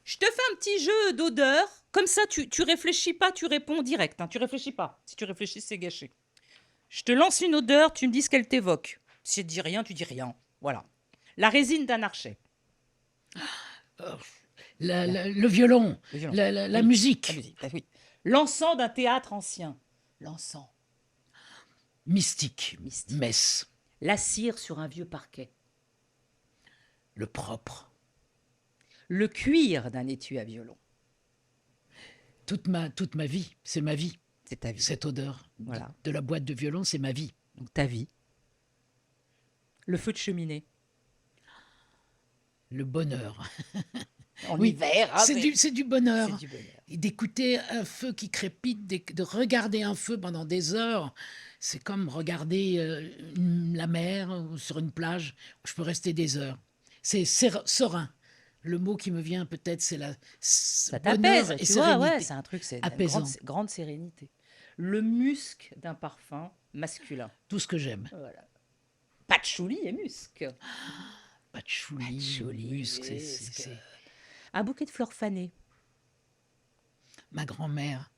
S2: Je te fais un petit jeu d'odeur. Comme ça, tu réfléchis pas, tu réponds direct. Hein, tu réfléchis pas. Si tu réfléchis, c'est gâché. Je te lance une odeur, tu me dis ce qu'elle t'évoque. Si elle te dit rien, tu dis rien. Voilà. La résine d'un archet.
S1: Le violon,
S2: Le violon.
S1: la
S2: Oui,
S1: musique,
S2: la musique, oui. L'encens d'un théâtre ancien. L'encens.
S1: mystique,
S2: Mystique.
S1: messe,
S2: La cire sur un vieux parquet.
S1: le propre.
S2: Le cuir d'un étui à violon.
S1: Toute ma vie, c'est ma vie.
S2: C'est ta vie.
S1: Cette odeur
S2: Voilà.
S1: de la boîte de violon, c'est ma vie.
S2: Donc ta vie. Le feu de cheminée.
S1: Le bonheur.
S2: En
S1: Oui,
S2: hiver, hein,
S1: c'est du bonheur.
S2: c'est du bonheur.
S1: Et d'écouter un feu qui crépite, de regarder un feu pendant des heures, c'est comme regarder la mer ou sur une plage. Je peux rester des heures. C'est serein. Le mot qui me vient peut-être, c'est
S2: Ça
S1: bonheur
S2: t'apaise,
S1: et
S2: tu vois,
S1: sérénité.
S2: ouais, c'est un truc, c'est une
S1: Apaisant.
S2: grande sérénité. Le musc d'un parfum masculin.
S1: Tout ce que j'aime.
S2: Voilà. Patchouli et musc.
S1: Patchouli,
S2: Patchouli,
S1: musc,
S2: musc. Un bouquet de fleurs fanées.
S1: ma grand-mère.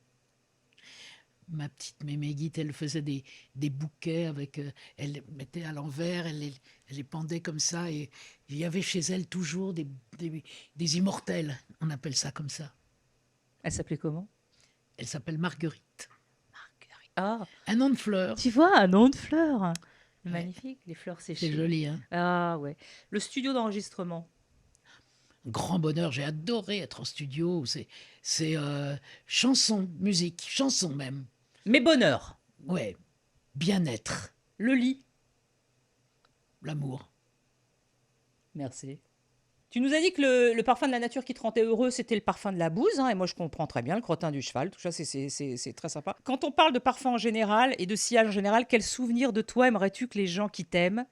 S1: Ma petite mémé Guite, elle faisait des bouquets avec. Elle les mettait à l'envers, elle les pendait comme ça. Et il y avait chez elle toujours des immortels. On appelle ça comme ça.
S2: Elle s'appelait comment?
S1: Elle s'appelle Marguerite.
S2: Marguerite. Ah,
S1: Un nom de fleur.
S2: tu vois, un nom de fleur.
S1: Ouais,
S2: Magnifique, les fleurs
S1: c'est
S2: séchées.
S1: joli, hein.
S2: Ah ouais. Le studio d'enregistrement.
S1: Grand bonheur, j'ai adoré être en studio. C'est chanson, musique, chanson même.
S2: Mais bonheur.
S1: Ouais, bien-être,
S2: Le lit.
S1: l'amour.
S2: Merci. Tu nous as dit que le parfum de la nature qui te rendait heureux, c'était le parfum de la bouse, hein, et moi je comprends très bien, le crottin du cheval, tout ça c'est très sympa. Quand on parle de parfum en général et de sillage en général, quel souvenir de toi aimerais-tu que les gens qui t'aiment,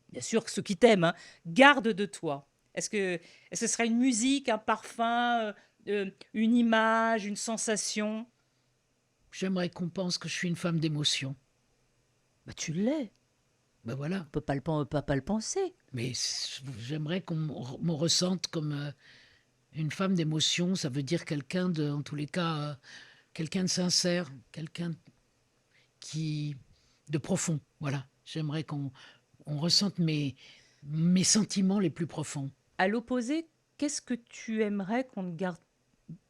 S2: bien sûr que ceux qui t'aiment, hein, gardent de toi? Est-ce que ce serait une musique, un parfum, une image, une sensation?
S1: J'aimerais qu'on pense que je suis une femme d'émotion.
S2: Bah tu l'es,
S1: Ben voilà.
S2: on peut pas pas le penser.
S1: Mais j'aimerais qu'on me ressente comme une femme d'émotion. Ça veut dire quelqu'un de, en tous les cas, quelqu'un de sincère, quelqu'un qui de profond. Voilà. J'aimerais qu'on ressente mes sentiments les plus profonds.
S2: À l'opposé, qu'est-ce que tu aimerais qu'on ne garde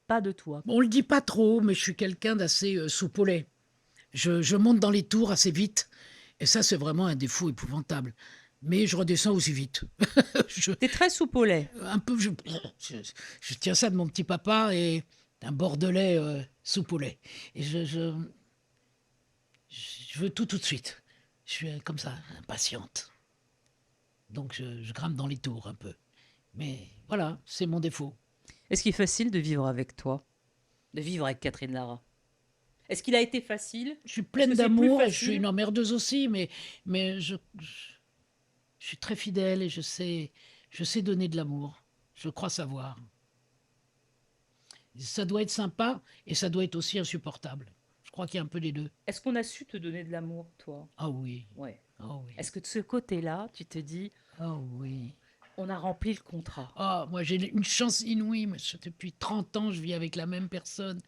S2: pas de toi?
S1: On le dit pas trop, mais je suis quelqu'un d'assez soupolé. Je monte dans les tours assez vite, et ça, c'est vraiment un défaut épouvantable. Mais je redescends aussi vite. je,
S2: T'es très soupe au lait.
S1: un peu, je, je tiens ça de mon petit papa et un bordelais soupe au lait. Et je veux tout de suite. Je suis comme ça, impatiente. Donc je grimpe dans les tours un peu. Mais voilà, c'est mon défaut.
S2: Est-ce qu'il est facile de vivre avec toi? De vivre avec Catherine Lara? Est-ce qu'il a été facile?
S1: Je suis
S2: Est-ce
S1: pleine
S2: que c'est plus
S1: d'amour et je suis
S2: facile?
S1: une emmerdeuse aussi, mais je suis très fidèle et je sais donner de l'amour. Je crois savoir. Ça doit être sympa et ça doit être aussi insupportable. Je crois qu'il y a un peu les deux.
S2: Est-ce qu'on a su te donner de l'amour, toi?
S1: Ah oui,
S2: Ouais.
S1: ah oui,
S2: Est-ce que de ce côté-là, tu te dis,
S1: ah oui.
S2: on a rempli le contrat?
S1: Ah, moi j'ai une chance inouïe. Depuis 30 ans, je vis avec la même personne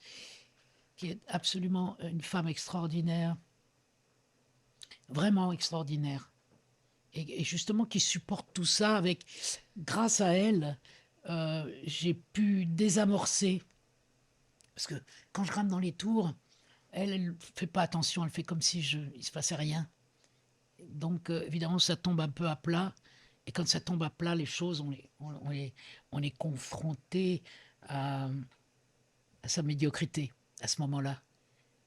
S1: qui est absolument une femme extraordinaire, vraiment extraordinaire. Et justement qui supporte tout ça avec, grâce à elle, j'ai pu désamorcer. Parce que quand je grimpe dans les tours, elle ne fait pas attention, elle fait comme si il ne se passait rien. Donc évidemment, ça tombe un peu à plat. Et quand ça tombe à plat, les choses, on est confronté à, à sa médiocrité à ce moment-là.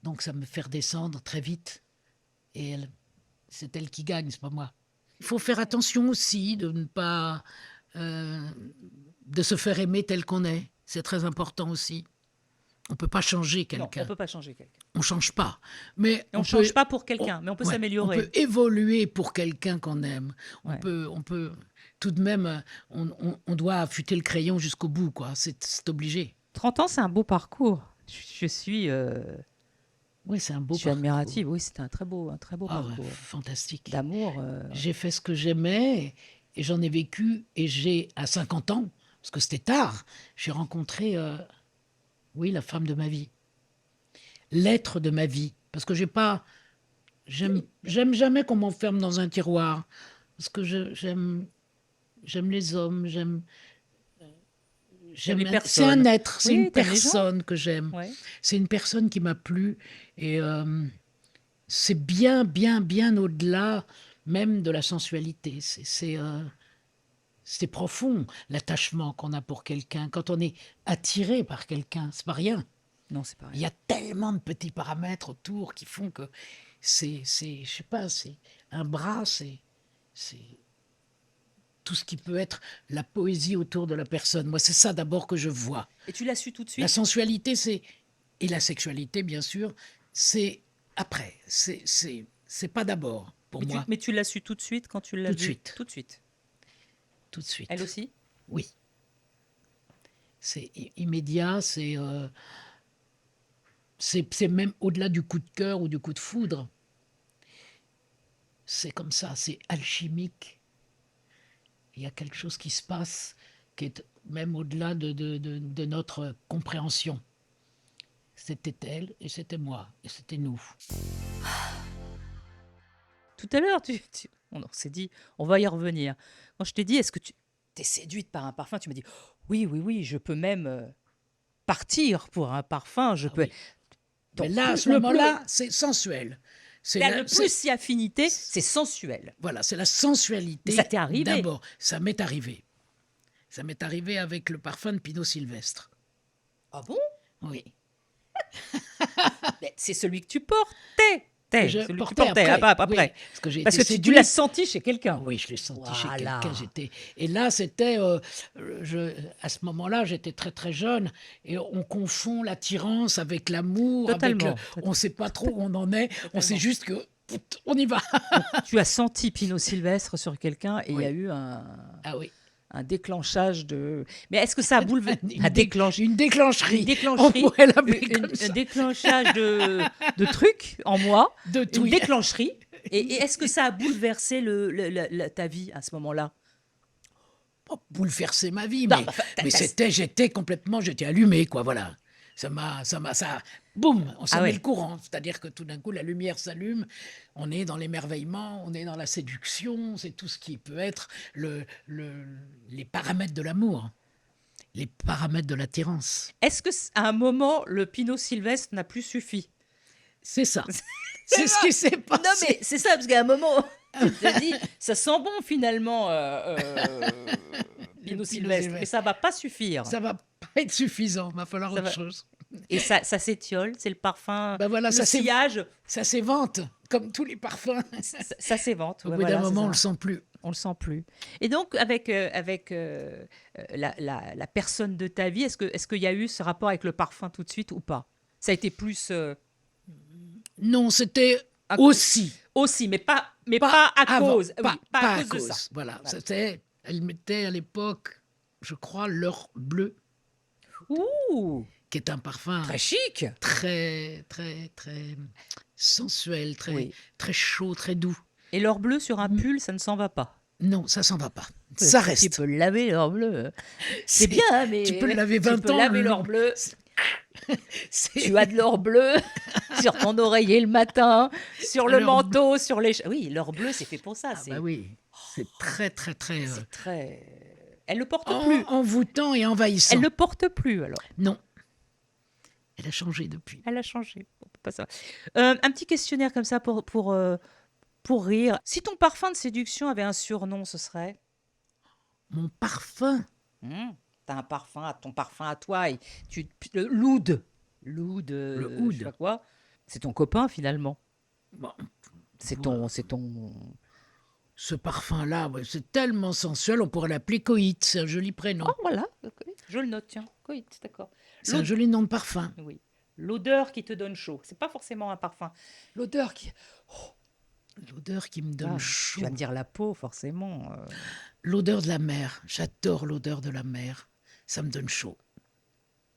S1: Donc ça me fait redescendre très vite. Et c'est elle qui gagne, c'est pas moi. Il faut faire attention aussi de ne pas euh, de se faire aimer tel qu'on est. C'est très important aussi. On ne peut pas changer
S2: Non, on ne
S1: quelqu'un.
S2: peut pas changer quelqu'un.
S1: On ne change pas. Mais
S2: On ne
S1: on peut,
S2: change pas pour quelqu'un, mais on peut
S1: ouais, on peut
S2: s'améliorer.
S1: évoluer pour quelqu'un qu'on aime.
S2: Ouais.
S1: On peut tout de même, on doit affûter le crayon jusqu'au bout, quoi. C'est obligé.
S2: 30 ans, c'est un beau parcours.
S1: Oui, c'est un
S2: Je
S1: beau
S2: suis
S1: parcours.
S2: admirative. Oui, c'est un très beau
S1: Ah ouais,
S2: parcours
S1: fantastique.
S2: d'amour.
S1: J'ai fait ce que j'aimais et j'en ai vécu. Et j'ai, à 50 ans, parce que c'était tard, j'ai rencontré, oui, la femme de ma vie, l'être de ma vie. Parce que j'ai pas, j'aime jamais qu'on m'enferme dans un tiroir. Parce que j'aime les hommes,
S2: T'aimes les
S1: c'est un
S2: personnes.
S1: être, c'est une
S2: Oui, t'aimes les gens.
S1: personne que j'aime.
S2: Ouais.
S1: C'est une personne qui m'a plu et c'est bien, bien, bien au-delà même de la sensualité. C'est profond l'attachement qu'on a pour quelqu'un. Quand on est attiré par quelqu'un, c'est pas rien.
S2: Non, c'est pas
S1: Il
S2: rien.
S1: y a tellement de petits paramètres autour qui font que je sais pas, c'est un bras, c'est tout ce qui peut être la poésie autour de la personne. Moi, c'est ça d'abord que je vois.
S2: Et tu l'as su tout de
S1: La
S2: suite?
S1: sensualité, et la sexualité, bien sûr, c'est après. C'est pas d'abord pour moi.
S2: Mais tu l'as su tout de suite quand tu l'as
S1: Tout de
S2: vu?
S1: suite.
S2: Tout de suite.
S1: Tout de
S2: Elle
S1: suite.
S2: aussi?
S1: Oui. C'est immédiat, c'est même au-delà du coup de cœur ou du coup de foudre. C'est comme ça, c'est alchimique. Il y a quelque chose qui se passe qui est même au-delà de notre compréhension. C'était elle et c'était moi et c'était nous.
S2: Tout à l'heure, on s'est dit, on va y revenir. Quand je t'ai dit, est-ce que tu t'es séduite par un parfum? Tu m'as dit, oui, oui, oui, je peux même partir pour un parfum. Je
S1: Ah
S2: peux.
S1: oui, Mais
S2: Donc,
S1: là, à ce
S2: le
S1: moment-là, c'est sensuel. C'est
S2: Là,
S1: la-
S2: le
S1: c'est-
S2: plus s'y affinité, c'est sensuel.
S1: Voilà, c'est la
S2: Mais
S1: sensualité
S2: ça t'est arrivé?
S1: d'abord. Ça m'est arrivé. Ça m'est arrivé avec le parfum de Pinot Sylvestre.
S2: Ah bon?
S1: Oui.
S2: Mais c'est celui que tu portais.
S1: Que je
S2: Celui que tu
S1: portais
S2: portais,
S1: après.
S2: après.
S1: Oui, parce que j'ai
S2: Parce
S1: été
S2: que tu
S1: séduite.
S2: l'as senti chez quelqu'un.
S1: Oui, je l'ai senti chez
S2: Voilà.
S1: quelqu'un. Et là, c'était, à ce moment-là, j'étais très très jeune, et on confond l'attirance avec l'amour,
S2: Totalement.
S1: on ne sait pas trop où on en est. On sait
S2: Totalement.
S1: juste que on y va.
S2: Tu as senti Pinot Sylvestre sur quelqu'un et il y
S1: Oui.
S2: a eu
S1: Ah oui.
S2: un déclenchage de. Mais est-ce que ça a bouleversé
S1: Une déclencherie.
S2: Une déclencherie.
S1: On pourrait l'appeler comme
S2: un
S1: ça.
S2: déclenchage de trucs en moi.
S1: De tout.
S2: Une déclencherie. Et est-ce que ça a bouleversé ta vie à ce moment-là?
S1: Pas bouleverser ma vie,
S2: Non,
S1: mais,
S2: enfin,
S1: j'étais allumé, quoi, voilà. Boum, ça
S2: Ah
S1: met
S2: ouais.
S1: le courant. C'est-à-dire que tout d'un coup, la lumière s'allume, on est dans l'émerveillement, on est dans la séduction, c'est tout ce qui peut être les paramètres de l'amour, les paramètres de l'attirance.
S2: Est-ce que à un moment, le Pinot Sylvestre n'a plus suffi?
S1: C'est ça. C'est ce qui s'est passé.
S2: Non, mais c'est ça, parce qu'à un moment, tu te dis, ça sent bon finalement, Pinot Sylvestre, mais ça va pas suffire.
S1: Ça va pas être suffisant, il va falloir autre chose.
S2: Et ça s'étiole, c'est le parfum,
S1: Ben voilà,
S2: le sillage,
S1: ça s'évente, comme tous les parfums.
S2: ça s'évente.
S1: Au
S2: Ouais,
S1: bout
S2: voilà,
S1: d'un moment, on
S2: c'est
S1: le
S2: ça.
S1: sent plus.
S2: On le sent plus. Et donc, avec la personne de ta vie, est-ce qu'il y a eu ce rapport avec le parfum tout de suite ou pas? Ça a été plus
S1: Non, c'était
S2: à-
S1: aussi.
S2: aussi, mais pas à
S1: avant,
S2: cause. Oui, pas à cause de ça.
S1: Voilà,
S2: Voilà.
S1: elle mettait à l'époque, je crois, l'or bleu,
S2: Ouh,
S1: qui est un parfum
S2: très chic.
S1: très, très, très sensuel, très,
S2: Oui.
S1: très chaud, très doux.
S2: Et l'or bleu sur un pull, ça ne s'en va pas.
S1: Non, ça s'en va pas. Ça
S2: Tu
S1: reste.
S2: peux le laver, l'or bleu. C'est
S1: C'est-
S2: bien, hein, mais
S1: tu peux le laver 20
S2: tu peux
S1: ans,
S2: laver
S1: le-
S2: l'or bleu.
S1: C'est-
S2: Tu as de l'or bleu sur ton oreiller le matin, sur le
S1: L'or
S2: manteau, sur les... Oui, l'or bleu, c'est fait pour ça.
S1: Ah bah oui, c'est très, très, très
S2: C'est très... Elle le porte plus.
S1: envoûtant et envahissant.
S2: Elle ne porte plus, alors.
S1: Non. Elle a changé depuis.
S2: Elle a changé. On peut pas savoir. Un petit questionnaire comme ça pour rire. Si ton parfum de séduction avait un surnom, ce serait...
S1: Mon parfum.
S2: T'as un parfum, ton parfum à toi, et le l'oud. L'oud,
S1: Le
S2: je
S1: oud.
S2: sais pas quoi. C'est ton copain, finalement.
S1: Bon,
S2: C'est ton...
S1: ce parfum-là, ouais, c'est tellement sensuel, on pourrait l'appeler Coït. C'est un joli prénom.
S2: Oh, voilà. Ok. Je le note, tiens. Coït, d'accord.
S1: C'est un joli nom de parfum.
S2: Oui. L'odeur qui te donne chaud. C'est pas forcément un parfum. L'odeur qui...
S1: L'odeur qui me donne
S2: Ah,
S1: chaud.
S2: tu vas me dire la peau, forcément.
S1: L'odeur de la mer. J'adore l'odeur de la mer. Ça me donne chaud.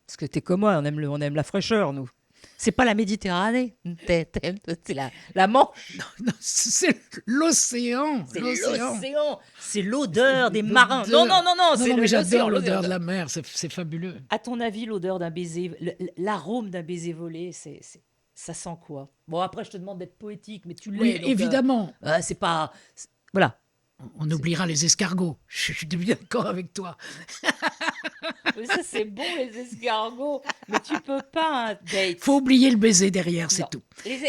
S2: Parce que t'es comme moi, on aime la fraîcheur, nous. C'est pas la Méditerranée. C'est la Manche.
S1: Non, c'est l'océan.
S2: C'est l'océan. C'est l'odeur des marins.
S1: L'odeur.
S2: Non, c'est
S1: Non, mais
S2: l'océan,
S1: j'adore l'odeur de la mer. C'est fabuleux.
S2: À ton avis, l'odeur d'un baiser, l'arôme d'un baiser volé, ça sent quoi? Bon, après, je te demande d'être poétique, mais tu l'es.
S1: Oui,
S2: donc,
S1: évidemment.
S2: c'est pas... Voilà.
S1: On oubliera les escargots. Je suis bien d'accord avec toi.
S2: Mais ça, c'est bon, les escargots. Mais tu peux pas, un date.
S1: Faut oublier le baiser derrière, c'est
S2: Non.
S1: tout.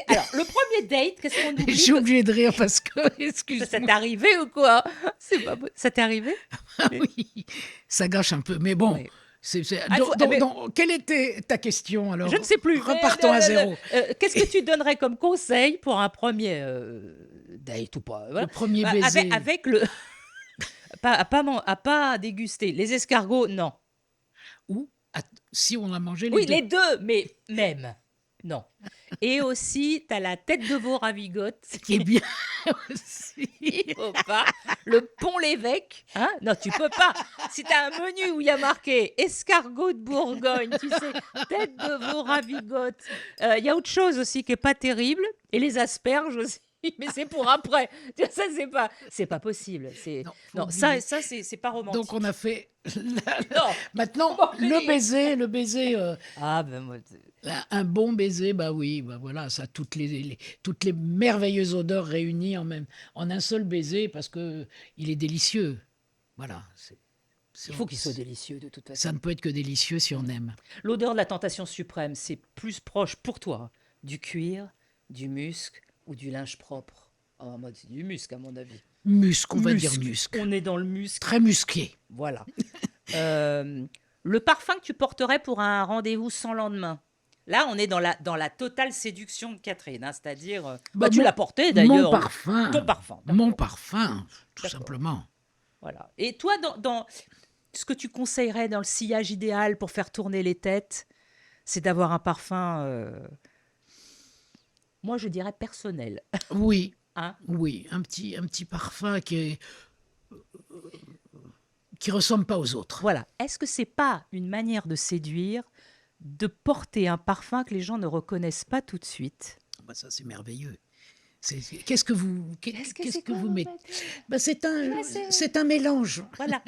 S2: Alors, le premier date, qu'est-ce qu'on oublie?
S1: Je suis obligée de rire parce que,
S2: Ça
S1: excuse-moi.
S2: t'est arrivé ou quoi? C'est pas... Ça t'est arrivé?
S1: Ah oui, ça gâche un peu. Mais bon,
S2: Oui.
S1: donc, quelle était ta question alors?
S2: Je ne sais plus.
S1: Repartons à zéro.
S2: Qu'est-ce que tu donnerais comme conseil pour un premier date ou pas? Voilà.
S1: Le premier
S2: Bah,
S1: baiser.
S2: avec le... à pas déguster. Les escargots, non.
S1: Ou si on a mangé les
S2: Oui,
S1: deux.
S2: les deux, mais même. Non. Et aussi, tu as la tête de veau ravigote.
S1: Qui est bien aussi.
S2: Il faut pas. Le pont l'évêque. Hein? Non, tu peux pas. Si tu as un menu où il y a marqué escargot de Bourgogne, tu sais, tête de veau ravigote. Il y a autre chose aussi qui est pas terrible. Et les asperges aussi. Mais c'est pour après. Tu vois, ça, c'est pas possible.
S1: Non, faut
S2: Non,
S1: oublier.
S2: ça c'est pas romantique.
S1: Donc on a fait
S2: Non.
S1: maintenant
S2: Bon,
S1: le baiser,
S2: Ah, ben moi...
S1: un bon baiser, bah oui, bah voilà, ça toutes les merveilleuses odeurs réunies en un seul baiser parce que il est délicieux. Voilà.
S2: Il faut qu'il soit délicieux de toute façon.
S1: Ça ne peut être que délicieux si on aime.
S2: L'odeur de la tentation suprême, c'est plus proche pour toi Du cuir, du musc ou du linge propre? Oh, moi, c'est du musc, à mon avis.
S1: Musc, on va dire musc.
S2: On est dans le musc.
S1: Très musqué.
S2: Voilà. Le parfum que tu porterais pour un rendez-vous sans lendemain. Là, on est dans la totale séduction de Catherine, hein, c'est-à-dire... tu l'as porté, d'ailleurs.
S1: Mon parfum.
S2: Ton parfum.
S1: Mon parfum, tout
S2: D'accord.
S1: simplement.
S2: Voilà. Et toi, dans ce que tu conseillerais dans le sillage idéal pour faire tourner les têtes, c'est d'avoir un parfum, moi, je dirais personnel.
S1: Oui,
S2: Hein?
S1: oui, un petit parfum qui ressemble pas aux autres.
S2: Voilà. Est-ce que c'est pas une manière de séduire, de porter un parfum que les gens ne reconnaissent pas tout de suite?
S1: Bah, ça, c'est merveilleux. Qu'est-ce que vous mettez? Bah, c'est un mélange.
S2: Voilà.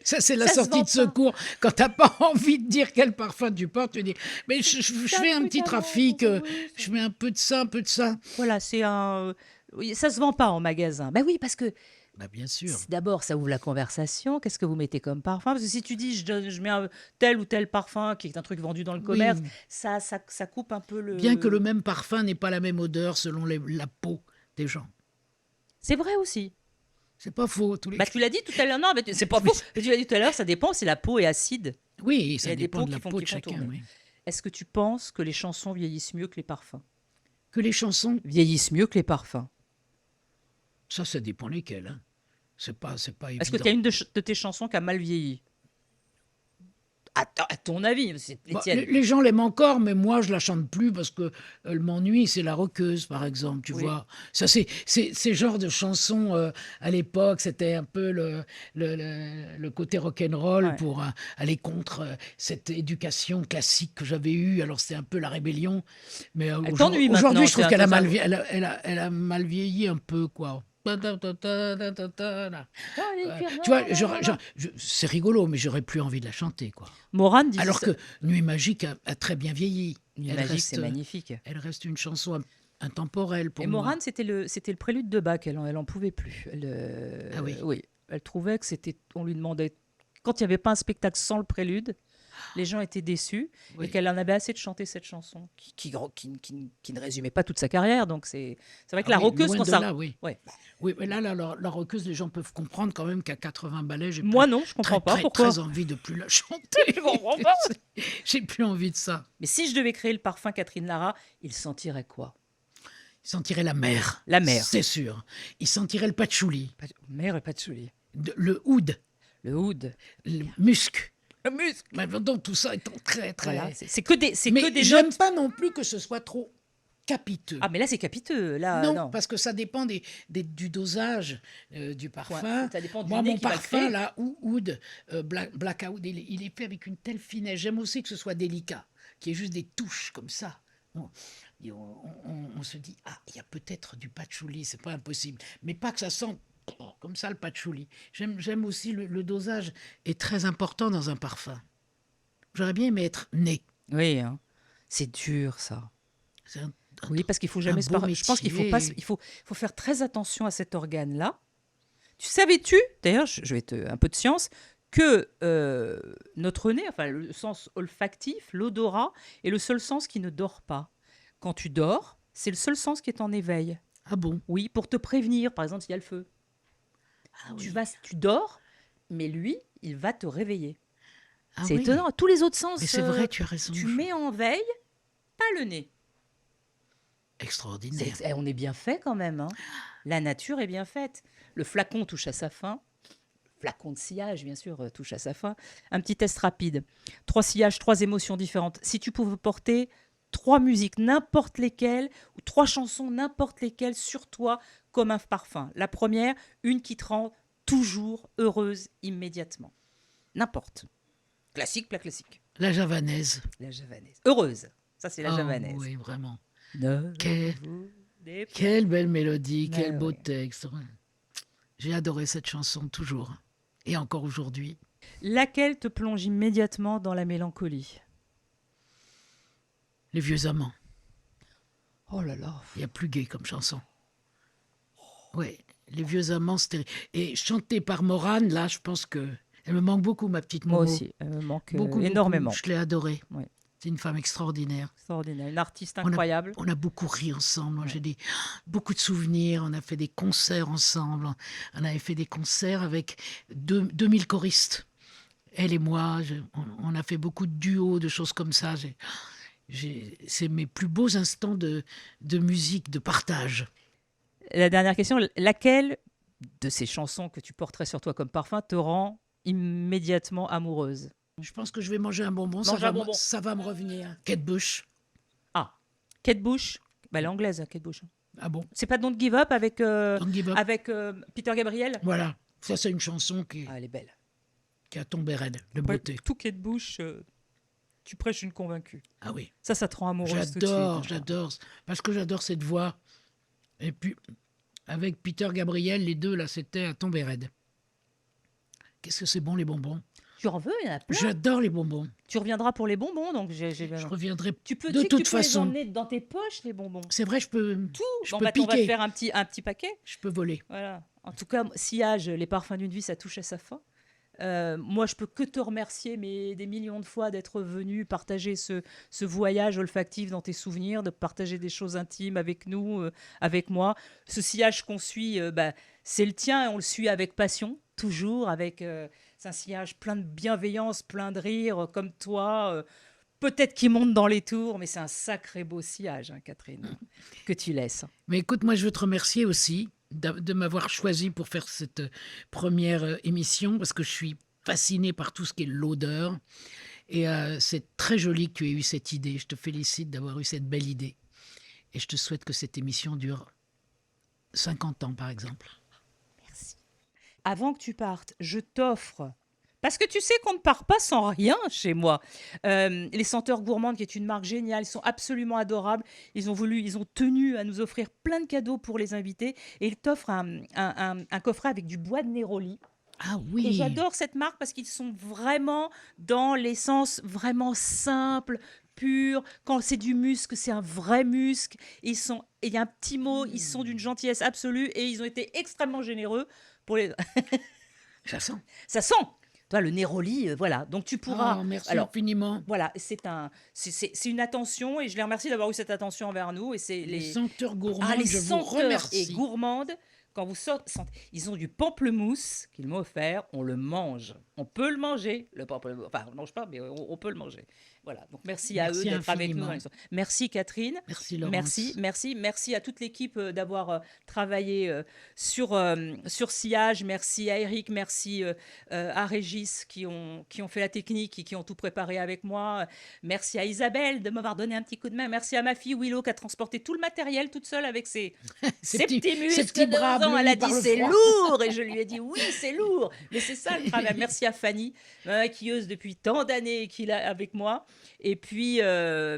S1: Ça, c'est la
S2: Ça se
S1: sortie
S2: vend
S1: de secours. Quand tu n'as pas envie de dire quel parfum tu portes, tu dis, mais je fais un petit trafic, je mets un peu de ça, un peu de ça.
S2: Voilà, c'est un... Oui, ça se vend pas en magasin. Ben oui, parce que
S1: Bah, bien sûr.
S2: d'abord, ça ouvre la conversation. Qu'est-ce que vous mettez comme parfum? Parce que si tu dis, je mets tel ou tel parfum, qui est un truc vendu dans le commerce,
S1: Oui,
S2: ça coupe un peu le...
S1: bien que le même parfum n'ait pas la même odeur selon la peau des gens.
S2: C'est vrai aussi.
S1: C'est pas faux. Tous les...
S2: Bah, tu l'as dit tout à l'heure. Non, mais c'est pas faux. Mais tu l'as dit tout à l'heure, ça dépend si la peau est acide.
S1: Oui,
S2: Il y
S1: ça
S2: a des
S1: dépend
S2: peaux
S1: de la
S2: qui font-
S1: peau
S2: qui
S1: de
S2: font
S1: chacun.
S2: tourner.
S1: Oui.
S2: Est-ce que tu penses que les chansons vieillissent mieux que les parfums?
S1: Que les chansons,
S2: Vieillissent mieux que les parfums.
S1: ça dépend lesquelles. Hein. C'est pas
S2: Est-ce que
S1: évident.
S2: tu as une de tes chansons qui a mal vieilli? À ton avis, c'est les
S1: Bah,
S2: tiennes.
S1: les gens l'aiment encore, mais moi, je la chante plus parce que elle m'ennuie. C'est La Roqueuse, par exemple, tu
S2: Oui.
S1: vois. Ça, c'est genre de chansons, à l'époque, c'était un peu le côté rock'n'roll
S2: Ouais.
S1: pour aller contre cette éducation classique que j'avais eue. Alors, c'était un peu la rébellion. Mais
S2: Elle t'ennuie maintenant,
S1: aujourd'hui, je trouve
S2: c'est
S1: qu'elle a
S2: un-
S1: elle a mal vieilli un peu, quoi.
S2: Ah,
S1: Tu vois, c'est rigolo, mais j'aurais plus envie de la chanter, quoi.
S2: Morane disait
S1: Alors
S2: ça.
S1: que Nuit magique a très bien vieilli.
S2: Nuit
S1: Elle
S2: magique, c'est
S1: reste,
S2: magnifique.
S1: elle reste une chanson intemporelle pour
S2: Et
S1: moi.
S2: Morane, c'était le prélude de Bach. Elle en pouvait plus.
S1: Ah oui.
S2: Oui. Elle trouvait que c'était. On lui demandait. Quand il n'y avait pas un spectacle sans le prélude, les gens étaient déçus
S1: Oui.
S2: et qu'elle en avait assez de chanter cette chanson qui ne résumait pas toute sa carrière. Donc c'est vrai que la
S1: oui,
S2: roqueuse,
S1: loin
S2: quand
S1: de
S2: ça.
S1: là, oui.
S2: Ouais.
S1: Oui, mais là, la roqueuse, les gens peuvent comprendre quand même qu'à 80 ballets, j'ai
S2: Moi
S1: plus-
S2: non, je comprends
S1: très,
S2: pas pourquoi.
S1: très envie de plus la chanter.
S2: Je comprends pas.
S1: J'ai plus envie de ça.
S2: Mais si je devais créer le parfum Catherine Lara, il sentirait quoi?
S1: Il sentirait la mer.
S2: La mer.
S1: C'est sûr. Il sentirait le patchouli,
S2: Mer et patchouli.
S1: le oud,
S2: Le oud.
S1: le musc.
S2: Le musc.
S1: Mais donc tout ça étant très, très...
S2: Voilà, c'est que des, c'est
S1: Mais
S2: que des
S1: j'aime
S2: notes.
S1: pas non plus que ce soit trop capiteux.
S2: Ah, mais là, c'est capiteux. Là,
S1: non,
S2: non.
S1: parce que ça dépend du dosage du parfum.
S2: Ouais, ça dépend du
S1: Moi,
S2: nez
S1: mon
S2: qui va le
S1: parfum,
S2: créer.
S1: là, Oud, Blackout, il est fait avec une telle finesse. J'aime aussi que ce soit délicat, qu'il y ait juste des touches comme ça. On se dit, ah, il y a peut-être du patchouli, c'est pas impossible. Mais pas que ça sente comme ça le patchouli. J'aime aussi le dosage est très important dans un parfum. J'aurais bien aimé être né.
S2: Oui, hein. C'est dur, ça.
S1: C'est
S2: Oui, parce qu'il faut jamais
S1: un
S2: se
S1: beau
S2: Je pense qu'il faut pas.
S1: métier.
S2: Il faut faire très attention à cet organe-là. Tu savais-tu, d'ailleurs, je vais te un peu de science, que notre nez, enfin le sens olfactif, l'odorat, est le seul sens qui ne dort pas. Quand tu dors, c'est le seul sens qui est en éveil.
S1: Ah bon?
S2: Oui, pour te prévenir, par exemple, s'il y a le feu.
S1: Ah oui.
S2: Tu dors, mais lui, il va te réveiller.
S1: Ah
S2: C'est
S1: oui.
S2: étonnant. Tous les autres sens,
S1: Mais c'est vrai, tu as raison.
S2: tu mets en veille, pas le nez.
S1: Extraordinaire.
S2: On est bien fait quand même. Hein. La nature est bien faite. Le flacon touche à sa fin. Flacon de sillage, bien sûr, touche à sa fin. Un petit test rapide. 3 sillages, 3 émotions différentes. Si tu pouvais porter 3 musiques, n'importe lesquelles, ou 3 chansons, n'importe lesquelles, sur toi, comme un parfum. La première, une qui te rend toujours heureuse immédiatement. N'importe. Classique, plat classique.
S1: La javanaise.
S2: La javanaise. Heureuse. Ça, c'est la
S1: Oh,
S2: javanaise.
S1: oui, vraiment.
S2: Ne
S1: Quelle,
S2: vous déplaise.
S1: quelle belle mélodie,
S2: Ouais,
S1: quel beau
S2: ouais.
S1: texte. Ouais. J'ai adoré cette chanson toujours. Et encore aujourd'hui.
S2: Laquelle te plonge immédiatement dans la mélancolie?
S1: Les vieux amants.
S2: Oh là là.
S1: Il y a plus gai comme chanson. Oui, Les vieux amants, c'était... Et chanté par Morane, là, je pense que... Elle me manque beaucoup, ma petite
S2: Moi
S1: Momo.
S2: aussi, elle me manque
S1: Beaucoup,
S2: énormément.
S1: beaucoup. Je l'ai adorée.
S2: Ouais.
S1: C'est une femme extraordinaire.
S2: Extraordinaire, une artiste
S1: On a,
S2: incroyable.
S1: on a beaucoup ri ensemble. Moi,
S2: Ouais.
S1: j'ai beaucoup de souvenirs. On a fait des concerts ensemble. On avait fait des concerts avec 2000 choristes. Elle et moi, on a fait beaucoup de duos, de choses comme ça. C'est mes plus beaux instants de musique, de partage.
S2: La dernière question, laquelle de ces chansons que tu porterais sur toi comme parfum te rend immédiatement amoureuse?
S1: Je pense que je vais manger un bonbon.
S2: Mange un bonbon.
S1: Ça va me revenir. Kate Bush.
S2: Ah, Kate Bush. Bah, elle est anglaise, hein, Kate Bush.
S1: Ah bon?
S2: C'est pas Don't Give Up avec,
S1: Don't Give Up.
S2: Peter Gabriel?
S1: Voilà. Ça, c'est une chanson
S2: Ah, elle est belle.
S1: qui a tombé raide de
S2: Ouais,
S1: beauté.
S2: tout Kate Bush, tu prêches une convaincue.
S1: Ah oui.
S2: Ça te rend amoureuse tout de suite.
S1: J'adore. Parce que j'adore cette voix. Et puis, avec Peter Gabriel, les deux, là, c'était à tomber raide. Qu'est-ce que c'est bon, les bonbons?
S2: Tu en veux, il y en a plein.
S1: J'adore les bonbons.
S2: Tu reviendras pour les bonbons, donc
S1: Je reviendrai
S2: Tu peux,
S1: de
S2: tu sais que
S1: toute
S2: tu peux les
S1: façon.
S2: emmener dans tes poches, les bonbons.
S1: C'est vrai, je peux
S2: Tout.
S1: Je
S2: Bon,
S1: peux
S2: bah, on va te
S1: piquer.
S2: faire un petit paquet.
S1: Je peux voler.
S2: Voilà. En tout cas, Sillage, les parfums d'une vie, ça touche à sa fin. Moi, je peux que te remercier, mais des millions de fois d'être venu partager ce voyage olfactif dans tes souvenirs, de partager des choses intimes avec nous, avec moi. Ce sillage qu'on suit, c'est le tien et on le suit avec passion, toujours. C'est un sillage plein de bienveillance, plein de rire, comme toi. Peut-être qu'il monte dans les tours, mais c'est un sacré beau sillage, hein, Catherine, que tu laisses.
S1: Mais écoute, moi, je veux te remercier aussi de m'avoir choisi pour faire cette première émission, parce que je suis fascinée par tout ce qui est l'odeur. Et c'est très joli que tu aies eu cette idée. Je te félicite d'avoir eu cette belle idée. Et je te souhaite que cette émission dure 50 ans, par exemple.
S2: Merci. Avant que tu partes, je t'offre, parce que tu sais qu'on ne part pas sans rien chez moi, les Senteurs Gourmandes, qui est une marque géniale, ils sont absolument adorables. Ils ont tenu à nous offrir plein de cadeaux pour les invités, et ils t'offrent un coffret avec du bois de Néroli.
S1: Ah
S2: Et
S1: oui.
S2: j'adore cette marque parce qu'ils sont vraiment dans l'essence vraiment simple, pure. Quand c'est du musc, c'est un vrai musc. Et il y a un petit mot, ils sont d'une gentillesse absolue et ils ont été extrêmement généreux pour les.
S1: Ça sent.
S2: Ça sent. Toi, le Néroli, voilà. Donc tu pourras.
S1: Oh, merci
S2: Alors,
S1: infiniment.
S2: voilà, c'est une attention et je les remercie d'avoir eu cette attention envers nous. Et c'est
S1: Les senteurs gourmandes,
S2: les
S1: je vous
S2: senteurs et
S1: remercie.
S2: gourmandes. Quand vous sortez, ils ont du pamplemousse qu'ils m'ont offert, on le mange. On peut le manger, le pamplemousse. Enfin, on ne mange pas, mais on peut le manger. Voilà, donc merci à eux
S1: Merci
S2: d'être avec nous.
S1: infiniment.
S2: Merci Catherine.
S1: Merci Laurence.
S2: Merci à toute l'équipe d'avoir travaillé sur Sillage. Merci à Eric, merci à Régis qui ont fait la technique et qui ont tout préparé avec moi. Merci à Isabelle de m'avoir donné un petit coup de main. Merci à ma fille Willow qui a transporté tout le matériel toute seule avec ses petits muscles.
S1: Ces petits bras
S2: de 2 ans. Elle a
S1: bleus
S2: dit
S1: par le
S2: c'est
S1: froid.
S2: lourd et je lui ai dit oui c'est lourd, mais c'est ça le travail. Merci à Fanny, ma maquilleuse depuis tant d'années qui est avec moi. Et puis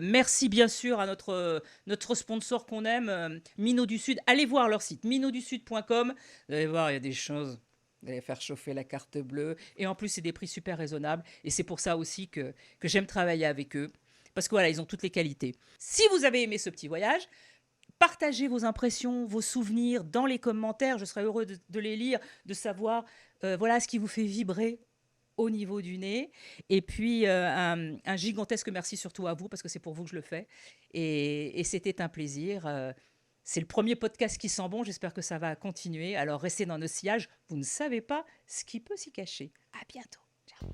S2: merci bien sûr à notre sponsor qu'on aime, Minot du Sud. Allez voir leur site minotdusud.com. Vous allez voir, il y a des choses. Vous allez faire chauffer la carte bleue. Et en plus, c'est des prix super raisonnables. Et c'est pour ça aussi que j'aime travailler avec eux. Parce que voilà, ils ont toutes les qualités. Si vous avez aimé ce petit voyage, partagez vos impressions, vos souvenirs dans les commentaires. Je serais heureux de les lire, de savoir voilà ce qui vous fait vibrer au niveau du nez. Et puis, un gigantesque merci surtout à vous, parce que c'est pour vous que je le fais. Et c'était un plaisir. C'est le premier podcast qui sent bon. J'espère que ça va continuer. Alors, restez dans nos sillages. Vous ne savez pas ce qui peut s'y cacher. À bientôt. Ciao.